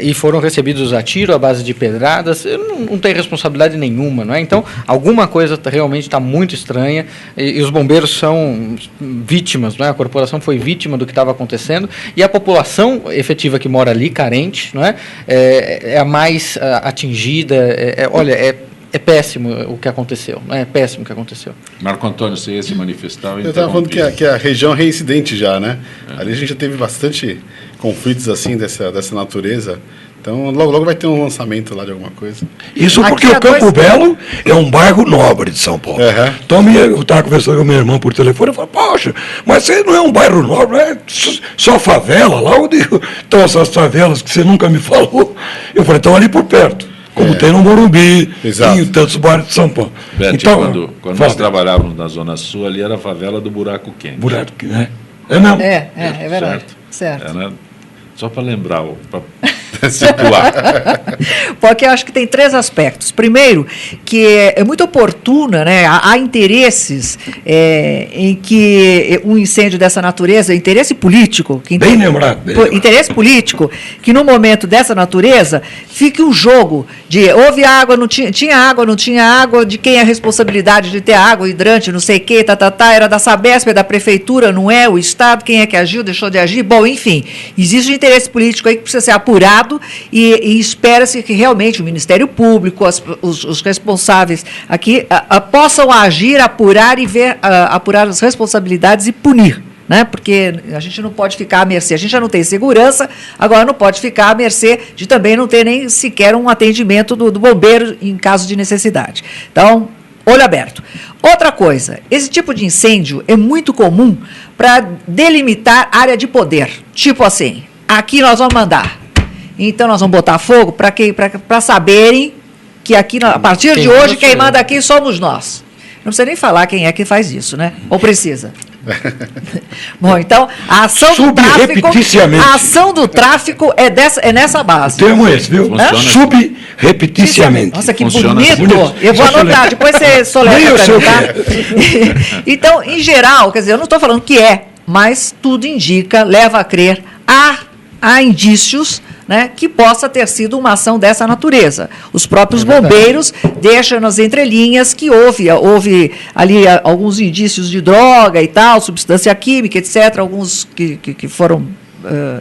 E foram recebidos a tiro, à base de pedradas. Não tem responsabilidade nenhuma, não é? Então, alguma coisa realmente está muito estranha. E os bombeiros são vítimas, não é? A corporação foi vítima do que estava acontecendo. E a população efetiva que mora ali, carente, não é? É a mais atingida. É péssimo o que aconteceu, é péssimo o que aconteceu. Marco Antônio, você ia se manifestar? Eu estava falando que a região é reincidente já, né? Ali a gente já teve bastante conflitos assim dessa natureza. Então, logo vai ter um lançamento lá de alguma coisa. Isso porque o Campo Belo é um bairro nobre de São Paulo. Uhum. Então, eu estava conversando com a minha irmã por telefone, eu falei, poxa, mas você não é um bairro nobre, é só favela lá? Eu digo, então essas favelas que você nunca me falou. Eu falei, estão ali por perto. Como tem no Morumbi, e em tantos bairros de São Paulo. Beth, então, quando nós trabalhávamos na Zona Sul, ali era a favela do Buraco Quente. Buraco Quente, né? É mesmo? É verdade. Certo. Só para lembrar, para situar. Porque eu acho que tem 3 aspectos. Primeiro, que é muito oportuna, né? Há interesses em que um incêndio dessa natureza, interesse político, bem lembrado. Interesse político, que no momento dessa natureza fique um jogo de houve água, não tinha água, não tinha água, de quem é a responsabilidade de ter água, hidrante, não sei o quê, era da Sabesp, é da prefeitura, não é, o Estado, quem é que agiu, deixou de agir, bom, enfim, existe um interesse político aí que precisa ser apurado e espera-se que realmente o Ministério Público, os responsáveis aqui possam agir, apurar as responsabilidades e punir. Né? Porque a gente não pode ficar à mercê, a gente já não tem segurança, agora não pode ficar à mercê de também não ter nem sequer um atendimento do bombeiro em caso de necessidade. Então, olho aberto. Outra coisa, esse tipo de incêndio é muito comum para delimitar área de poder. Tipo assim, aqui nós vamos mandar. Então nós vamos botar fogo para saberem que aqui, a partir de hoje, quem manda aqui somos nós. Não precisa nem falar quem é que faz isso, né? Ou precisa? Bom, então, a ação do tráfico é nessa base. O termo é esse, viu? Subrepeticiamente. Nossa, que bonito. Eu vou anotar, depois você soleta para mim, tá? Então, em geral, quer dizer, eu não estou falando que mas tudo indica, leva a crer, há indícios, né, que possa ter sido uma ação dessa natureza. Os próprios bombeiros deixam nas entrelinhas que houve ali alguns indícios de droga e tal, substância química, etc., alguns que foram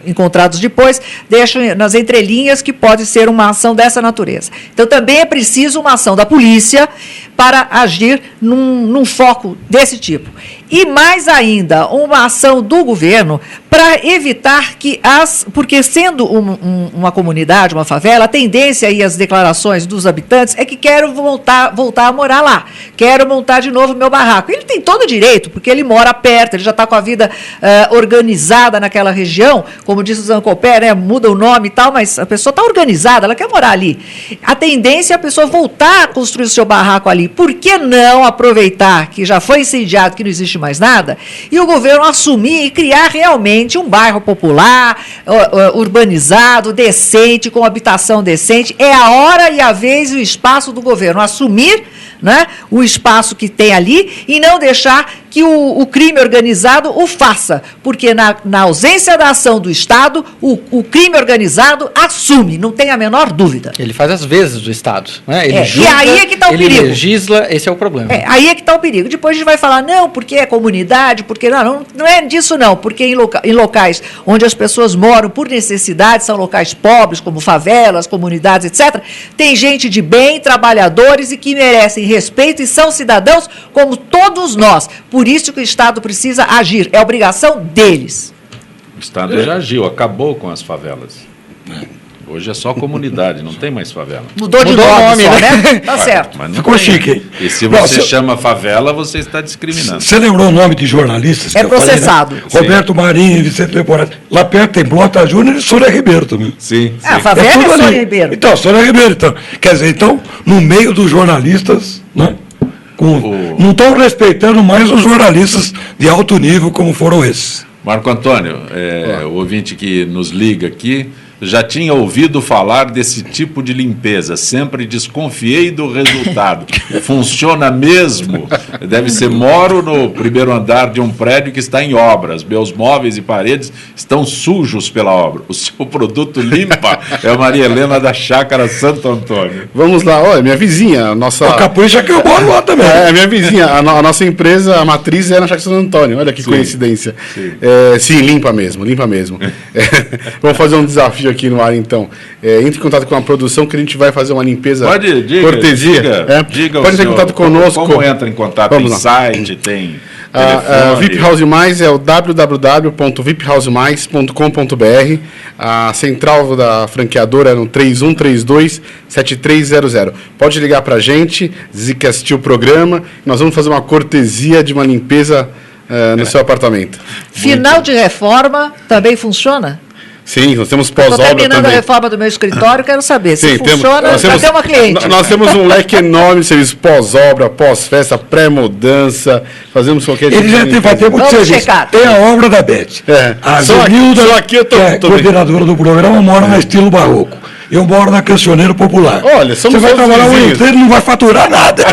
encontrados depois, deixam nas entrelinhas que pode ser uma ação dessa natureza. Então, também é preciso uma ação da polícia para agir num foco desse tipo. E mais ainda, uma ação do governo para evitar que porque sendo uma comunidade, uma favela, a tendência e as declarações dos habitantes é que quero voltar a morar lá, quero montar de novo meu barraco. Ele tem todo o direito, porque ele mora perto, ele já está com a vida organizada naquela região, como disse o Zancopé, né, muda o nome e tal, mas a pessoa está organizada, ela quer morar ali. A tendência é a pessoa voltar a construir o seu barraco ali. Por que não aproveitar que já foi incendiado, que não existe existe mais nada, e o governo assumir e criar realmente um bairro popular, urbanizado, decente, com habitação decente. É a hora e a vez e o espaço do governo assumir, né, o espaço que tem ali e não deixar que o crime organizado o faça, porque na ausência da ação do Estado, o crime organizado assume, não tem a menor dúvida. Ele faz as vezes do Estado. Né? Ele julga, e aí é que está o perigo. Ele legisla, esse é o problema. Aí é que está o perigo. Depois a gente vai falar, não, porque é comunidade, porque não é disso não, porque em locais onde as pessoas moram por necessidade, são locais pobres, como favelas, comunidades, etc., tem gente de bem, trabalhadores e que merecem respeito e são cidadãos como todos nós. Por isso que o Estado precisa agir. É obrigação deles. O Estado já agiu, acabou com as favelas. Hoje é só comunidade, não tem mais favela. Mudou de nome, só, né? Tá certo. Mas ficou chique, hein? E se você chama favela, você está discriminando. Você lembrou o nome de jornalistas que processado. Eu falei, né? Roberto Marinho, Vicente Leporati. Lá perto tem Blota Júnior e Sônia Ribeiro também. Sim. A favela é Sônia Ribeiro. Então, Sônia Ribeiro. Então. Quer dizer, no meio dos jornalistas, né? Não estão respeitando mais os jornalistas de alto nível como foram esses. Marco Antônio, o ouvinte que nos liga aqui, já tinha ouvido falar desse tipo de limpeza, sempre desconfiei do resultado. Funciona mesmo? Deve ser, moro no primeiro andar de um prédio que está em obras, meus móveis e paredes estão sujos pela obra. O seu produto limpa? É a Maria Helena da Chácara Santo Antônio. Vamos lá, olha, minha vizinha, a nossa... A Capricha que eu moro lá também. Minha vizinha, a nossa empresa, a matriz é na Chácara Santo Antônio, olha que coincidência. Sim, limpa mesmo. Vamos fazer um desafio aqui no ar, então. Entre em contato com a produção que a gente vai fazer uma limpeza cortesia. Diga pode entrar em contato conosco. Como entra em contato? Tem site, tem VIP House Mais é o www.viphouse.com.br. A central da franqueadora é no 3132-7300. Pode ligar para a gente, dizer que assistiu o programa. Nós vamos fazer uma cortesia de uma limpeza no seu apartamento. Final de reforma também funciona? Sim, nós temos pós-obra também. Estou terminando a reforma do meu escritório, quero saber se funciona para ter uma cliente. Nós temos um leque enorme de serviços pós-obra, pós-festa, pré-mudança, fazemos qualquer tipo de... Ele vai ter muito serviço. Tem a obra da Beth. A Zunilda, que é coordenadora do programa, mora na estilo barroco. Eu moro na Cancioneiro Popular. Olha, você vai trabalhar o ano inteiro e não vai faturar nada.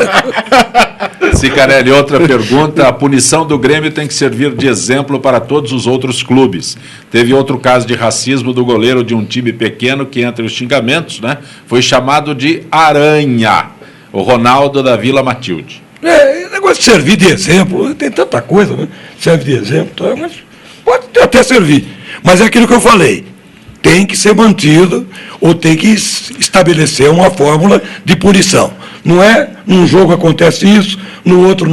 Cicarelli, outra pergunta. A punição do Grêmio tem que servir de exemplo para todos os outros clubes. Teve outro caso de racismo do goleiro de um time pequeno que, entre os xingamentos, né, foi chamado de aranha. O Ronaldo da Vila Matilde. Negócio de servir de exemplo, tem tanta coisa, né? Serve de exemplo, mas pode até servir. Mas é aquilo que eu falei. Tem que ser mantido ou tem que estabelecer uma fórmula de punição. Não é num jogo acontece isso, no outro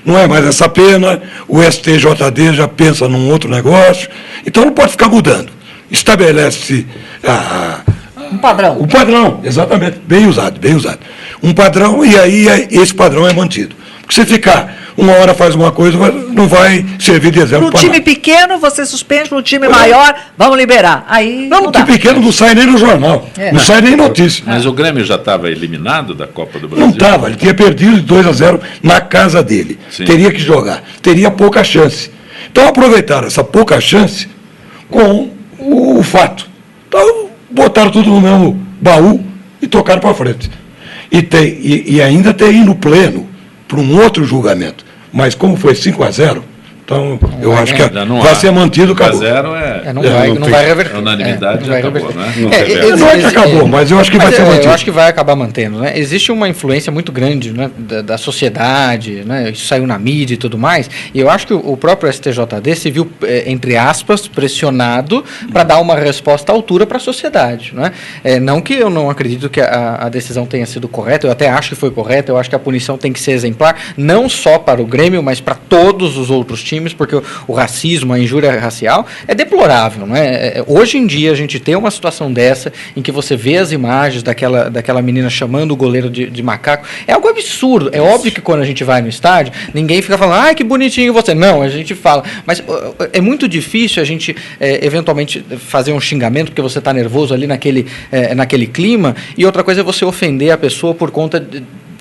não é mais essa pena, o STJD já pensa num outro negócio, então não pode ficar mudando. Estabelece um padrão. O padrão, exatamente, bem usado. Um padrão e aí esse padrão é mantido. Porque se ficar uma hora faz uma coisa, não vai servir de exemplo. No time pequeno, você suspende, no time maior, vamos liberar. Aí no time pequeno não sai nem no jornal, não sai nem notícia. Mas o Grêmio já estava eliminado da Copa do Brasil? Não estava, ele tinha perdido de 2-0 na casa dele. Sim. Teria que jogar, teria pouca chance. Então aproveitaram essa pouca chance com o fato. Então botaram tudo no mesmo baú e tocaram para frente. E ainda tem no pleno para um outro julgamento. Mas como foi 5-0, então eu acho que vai ser mantido, acabou. 5-0 não vai reverter. A unanimidade já acabou, né? Não é que acabou, mas eu acho que vai ser mantido. Eu acho que vai acabar mantendo, né? Existe uma influência muito grande, né, da sociedade, né? Isso saiu na mídia e tudo mais, e eu acho que o próprio STJD se viu, entre aspas, pressionado para dar uma resposta à altura para a sociedade, né? Não que eu não acredito que a decisão tenha sido correta, eu até acho que foi correta, eu acho que a punição tem que ser exemplar, não só para o Grêmio, mas para todos os outros times, porque o racismo, a injúria racial é deplorável, não é? Hoje em dia a gente tem uma situação dessa em que você vê as imagens daquela menina chamando o goleiro de macaco, é algo absurdo. É óbvio que quando a gente vai no estádio, ninguém fica falando, ai, que bonitinho você. Não, a gente fala, mas é muito difícil a gente eventualmente fazer um xingamento porque você está nervoso ali naquele clima, e outra coisa é você ofender a pessoa por conta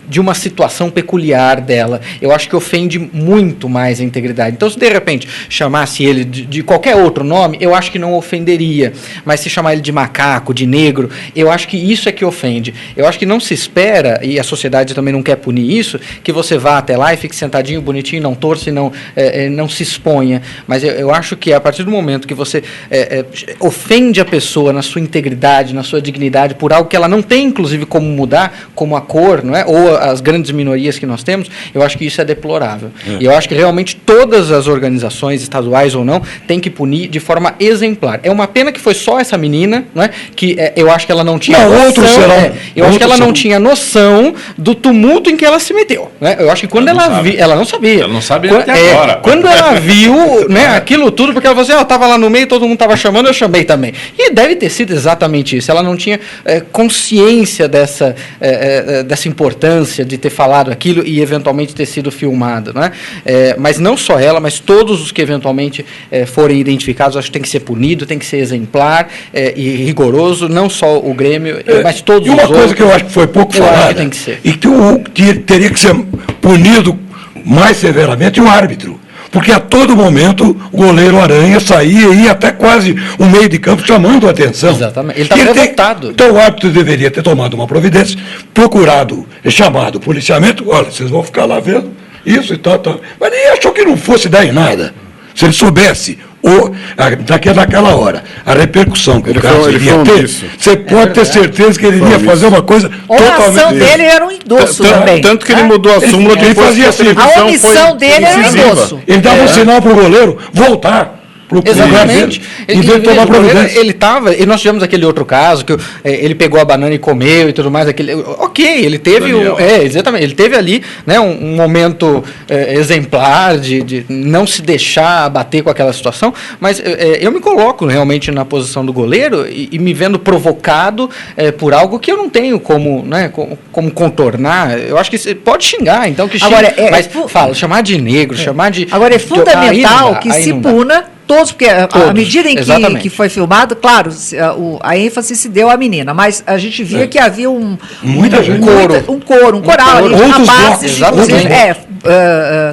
de uma situação peculiar dela. Eu acho que ofende muito mais a integridade. Então, se de repente chamasse ele de qualquer outro nome, eu acho que não ofenderia. Mas se chamar ele de macaco, de negro, eu acho que isso é que ofende. Eu acho que não se espera, e a sociedade também não quer punir isso, que você vá até lá e fique sentadinho, bonitinho, não torça e não se exponha. Mas eu acho que a partir do momento que você ofende a pessoa na sua integridade, na sua dignidade, por algo que ela não tem, inclusive, como mudar, como a cor, não é? Ou as grandes minorias que nós temos, eu acho que isso é deplorável. E eu acho que realmente todas as organizações, estaduais ou não, têm que punir de forma exemplar. É uma pena que foi só essa menina, não é? Que eu acho que ela não tinha noção. Eu acho que ela não tinha noção do tumulto em que ela se meteu. Né? Eu acho que quando ela viu, ela não sabia. Ela não sabia até agora. Quando ela viu, né, aquilo tudo, porque ela falou assim, eu estava lá no meio, todo mundo estava chamando, eu chamei também. E deve ter sido exatamente isso. Ela não tinha consciência dessa importância de ter falado aquilo e eventualmente ter sido filmado. Né? Mas não só ela, mas todos os que eventualmente forem identificados, acho que tem que ser punido, tem que ser exemplar e rigoroso, não só o Grêmio, mas todos os outros. E uma coisa que eu acho que foi pouco falada, tem que ser. e que teria que ser punido mais severamente o árbitro. Porque a todo momento o goleiro Aranha saía e ia até quase o meio de campo chamando a atenção. Exatamente. Ele estava revoltado. Então o árbitro deveria ter tomado uma providência, procurado, chamado o policiamento, olha, vocês vão ficar lá vendo isso e tal. Mas ele achou que não fosse dar em nada. Se ele soubesse, naquela hora, a repercussão que o caso iria ter, você pode ter certeza que ele iria fazer uma coisa totalmente... A omissão dele era um endosso também. Tanto que ele mudou a súmula, ele fazia assim. A omissão dele era um endosso. Ele dava um sinal para o goleiro voltar. Exatamente. Ele estava, e nós tivemos aquele outro caso que ele pegou a banana e comeu e tudo mais. Ele teve exatamente, ele teve ali, né, um momento exemplar de não se deixar abater com aquela situação, mas eu me coloco realmente na posição do goleiro e me vendo provocado por algo que eu não tenho como contornar. Eu acho que você pode xingar, então que xingue. Agora, chamar de negro, chamar de... Agora é fundamental que se puna todos, porque à medida em que foi filmado, claro, a ênfase se deu à menina, mas a gente via que havia um coral ali, de rapazes, inclusive,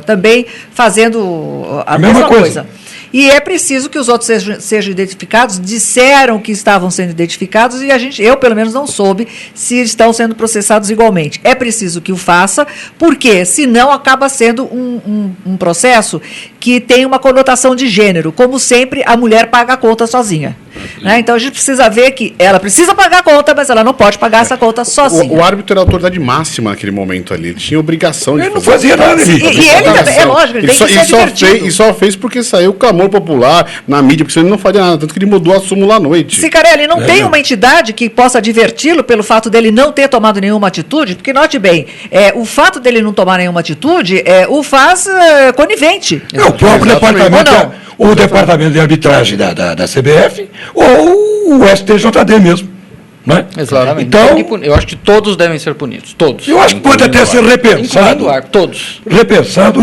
também fazendo a mesma coisa. E é preciso que os outros sejam identificados, disseram que estavam sendo identificados e eu pelo menos não soube se estão sendo processados igualmente. É preciso que o faça, porque senão acaba sendo um processo que tem uma conotação de gênero. Como sempre, a mulher paga a conta sozinha. Né? Então a gente precisa ver que ela precisa pagar a conta, mas ela não pode pagar essa conta sozinha. O árbitro era a autoridade máxima naquele momento ali. Ele tinha obrigação de fazer. Ele não fazia nada. E ele também, é lógico, ele tem que ser divertido. E só fez porque saiu o clamor popular na mídia, porque ele não fazia nada, tanto que ele mudou a súmula à noite. Cicarelli, não tem uma entidade que possa diverti-lo pelo fato dele não ter tomado nenhuma atitude? Porque, note bem, o fato dele não tomar nenhuma atitude o faz conivente. O próprio departamento, o departamento de arbitragem da CBF ou o STJD mesmo. Não é? Exatamente. Então, eu acho que todos devem ser punidos. Todos. Eu acho que pode até ser repensado. Todos. Repensado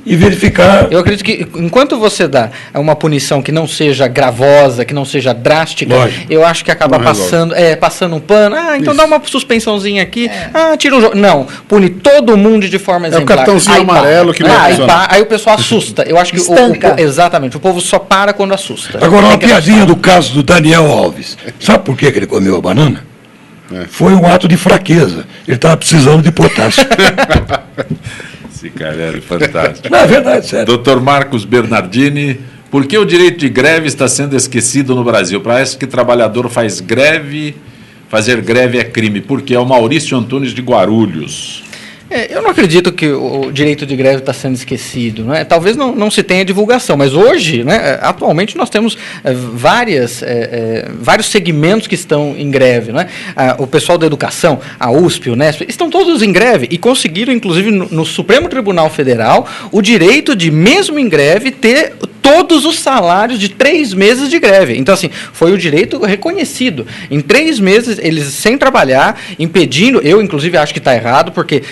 e verificar. Eu acredito que enquanto você dá uma punição que não seja gravosa, que não seja drástica, eu acho que acaba passando um pano. Então dá uma suspensãozinha aqui, tira um jogo. Não, pune todo mundo de forma exemplar. É o cartãozinho amarelo que não funciona. Aí o pessoal assusta. Eu acho que exatamente, o povo só para quando assusta. Agora, uma piadinha do caso do Daniel Alves. Sabe por que ele comeu a banana? Foi um ato de fraqueza. Ele estava precisando de potássio. Cicarelli, fantástico. Não, é verdade, sério. Dr. Marcos Bernardini, por que o direito de greve está sendo esquecido no Brasil? Parece que trabalhador fazer greve é crime, porque é o Maurício Antunes de Guarulhos. Eu não acredito que o direito de greve está sendo esquecido. Né? Talvez não se tenha divulgação, mas hoje, né, atualmente, nós temos vários segmentos que estão em greve. Né? O pessoal da educação, a USP, o Unesp, estão todos em greve e conseguiram, inclusive, no Supremo Tribunal Federal, o direito de, mesmo em greve, ter todos os salários de 3 meses de greve. Então, assim, foi o direito reconhecido. Em 3 meses, eles sem trabalhar, impedindo, eu inclusive acho que está errado, porque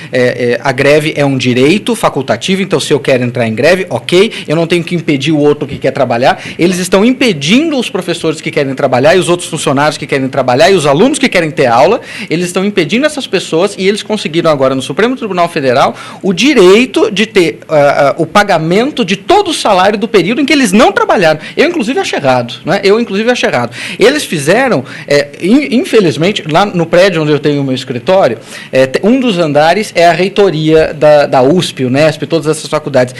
a greve é um direito facultativo, então se eu quero entrar em greve, ok, eu não tenho que impedir o outro que quer trabalhar, eles estão impedindo os professores que querem trabalhar e os outros funcionários que querem trabalhar e os alunos que querem ter aula, eles estão impedindo essas pessoas e eles conseguiram agora no Supremo Tribunal Federal o direito de ter o pagamento de todo o salário do período em que eles não trabalharam. Eu, inclusive, acho errado. Né? Eles fizeram, infelizmente, lá no prédio onde eu tenho o meu escritório, um dos andares é a reitoria da USP, Unesp, todas essas faculdades.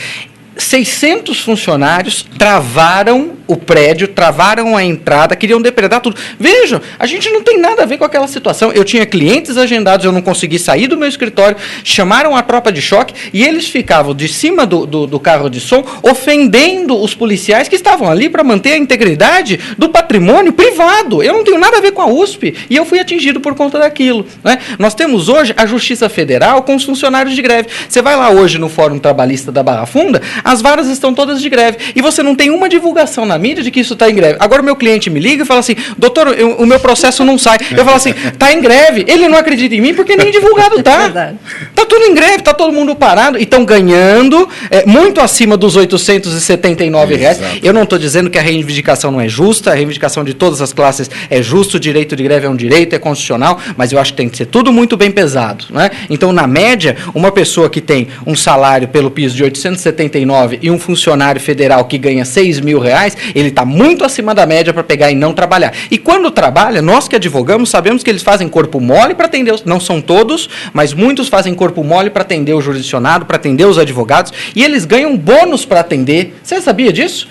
600 funcionários travaram o prédio, travaram a entrada, queriam depredar tudo. Vejam, a gente não tem nada a ver com aquela situação. Eu tinha clientes agendados, eu não consegui sair do meu escritório, chamaram a tropa de choque e eles ficavam de cima do carro de som, ofendendo os policiais que estavam ali para manter a integridade do patrimônio privado. Eu não tenho nada a ver com a USP e eu fui atingido por conta daquilo. Né? Nós temos hoje a Justiça Federal com os funcionários de greve. Você vai lá hoje no Fórum Trabalhista da Barra Funda, as varas estão todas de greve. E você não tem uma divulgação na mídia de que isso está em greve. Agora o meu cliente me liga e fala assim, doutor, o meu processo não sai. Eu falo assim, está em greve. Ele não acredita em mim porque nem divulgado está. Está tudo em greve, está todo mundo parado. E estão ganhando muito acima dos R$879. Eu não estou dizendo que a reivindicação não é justa, a reivindicação de todas as classes é justa, o direito de greve é um direito, é constitucional, mas eu acho que tem que ser tudo muito bem pesado. Né? Então, na média, uma pessoa que tem um salário pelo piso de 879 e um funcionário federal que ganha R$6.000, ele está muito acima da média para pegar e não trabalhar. E quando trabalha, nós que advogamos sabemos que eles fazem corpo mole para atender, não são todos, mas muitos fazem corpo mole para atender o jurisdicionado, para atender os advogados, e eles ganham bônus para atender. Você sabia disso?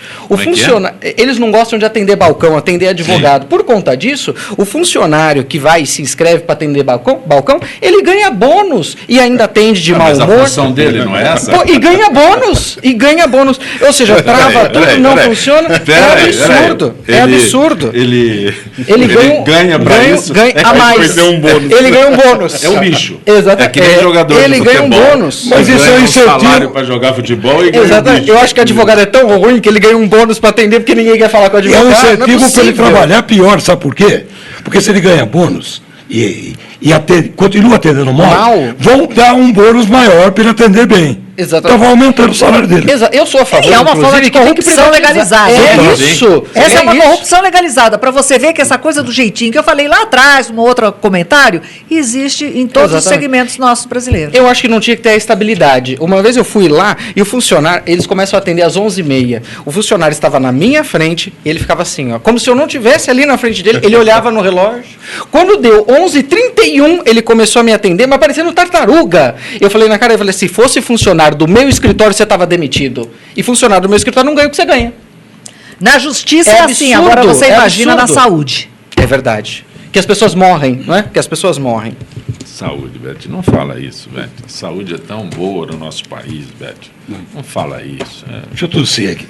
Eles não gostam de atender balcão, atender advogado. Sim. Por conta disso, o funcionário que vai e se inscreve para atender balcão, ele ganha bônus e ainda atende de mau humor. Mas a função dele não é essa? E ganha bônus. Ou seja, trava tudo, não funciona. É absurdo. É absurdo. Ele ganha para isso. Ganha a mais. Um bônus. Ele ganha um bônus. É um bicho. Exatamente. É que nem jogador ele de ganha futebol. Um bônus. Mas isso é incentivo. Salário para jogar futebol e ganha Exatamente. Um bicho. Eu acho que advogado é tão ruim que ele ganha um bônus para atender porque ninguém quer falar com o advogado. É um incentivo para ele trabalhar pior, sabe por quê? Porque se ele ganha bônus e continua atendendo mal, vão dar um bônus maior para ele atender bem. Exatamente. Então vai aumentando o salário dele. Eu sou a favor. É uma forma de corrupção legalizada. Essa é uma corrupção legalizada. Para você ver que essa coisa do jeitinho que eu falei lá atrás, um outro comentário, existe em todos os segmentos nossos brasileiros. Eu acho que não tinha que ter a estabilidade. Uma vez eu fui lá e o funcionário, eles começam a atender às 11h30. O funcionário estava na minha frente, ele ficava assim, ó, como se eu não estivesse ali na frente dele, ele olhava no relógio. Quando deu 11h31, ele começou a me atender, mas parecendo tartaruga. Eu falei na cara, se fosse funcionário do meu escritório, você estava demitido. E funcionário do meu escritório não ganha o que você ganha. Na justiça é assim, agora você imagina na saúde. É verdade. Que as pessoas morrem, não é? Que as pessoas morrem. Saúde, Beth, não fala isso, Beth. A saúde é tão boa no nosso país, Beth. Não fala isso. Deixa eu tossir aqui.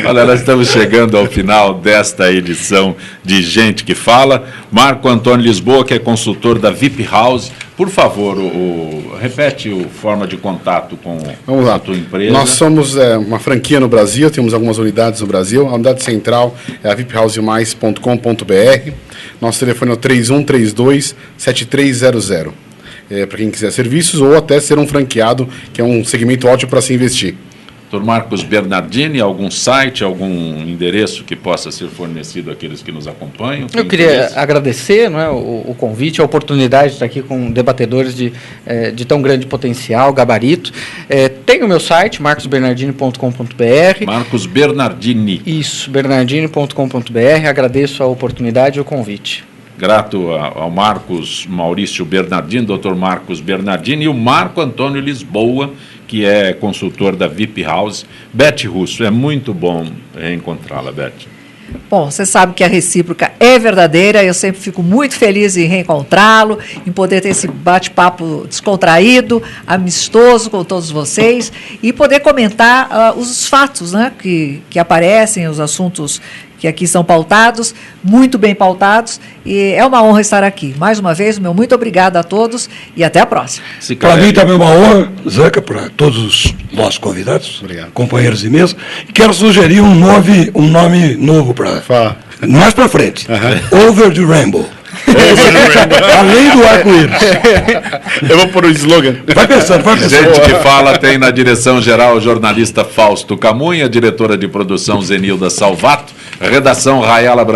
Olha, nós estamos chegando ao final desta edição de Gente que Fala. Marco Antônio Lisboa, que é consultor da VIP House. Por favor, repete a forma de contato com a tua empresa. Nós somos uma franquia no Brasil, temos algumas unidades no Brasil. A unidade central é a viphouse.com.br. Nosso telefone é o 3132-7300. Para quem quiser serviços ou até ser um franqueado, que é um segmento ótimo para se investir. Dr. Marcos Bernardini, algum site, algum endereço que possa ser fornecido àqueles que nos acompanham? Eu queria agradecer, não é, o convite, a oportunidade de estar aqui com debatedores de tão grande potencial, gabarito. Tem o meu site, marcosbernardini.com.br. Marcos Bernardini. Isso, bernardini.com.br. Agradeço a oportunidade e o convite. Grato ao Marcos Maurício Bernardini, Dr. Marcos Bernardini, e o Marco Antônio Lisboa, que é consultor da VIP House. Beth Russo, é muito bom reencontrá-la, Beth. Bom, você sabe que a recíproca é verdadeira, eu sempre fico muito feliz em reencontrá-lo, em poder ter esse bate-papo descontraído, amistoso com todos vocês e poder comentar os fatos, né, que aparecem, os assuntos que aqui são pautados, muito bem pautados, e é uma honra estar aqui. Mais uma vez, meu muito obrigado a todos e até a próxima. Para mim também é uma honra, Zeca, para todos os nossos convidados, companheiros de mesa. Quero sugerir um nome novo para mais para frente. Over the Rainbow. Além do arco-íris. Eu vou pôr o slogan. Vai pensando. Gente que fala tem na direção geral o jornalista Fausto Camunha, diretora de produção Zenilda Salvato, redação Rayala Brandão.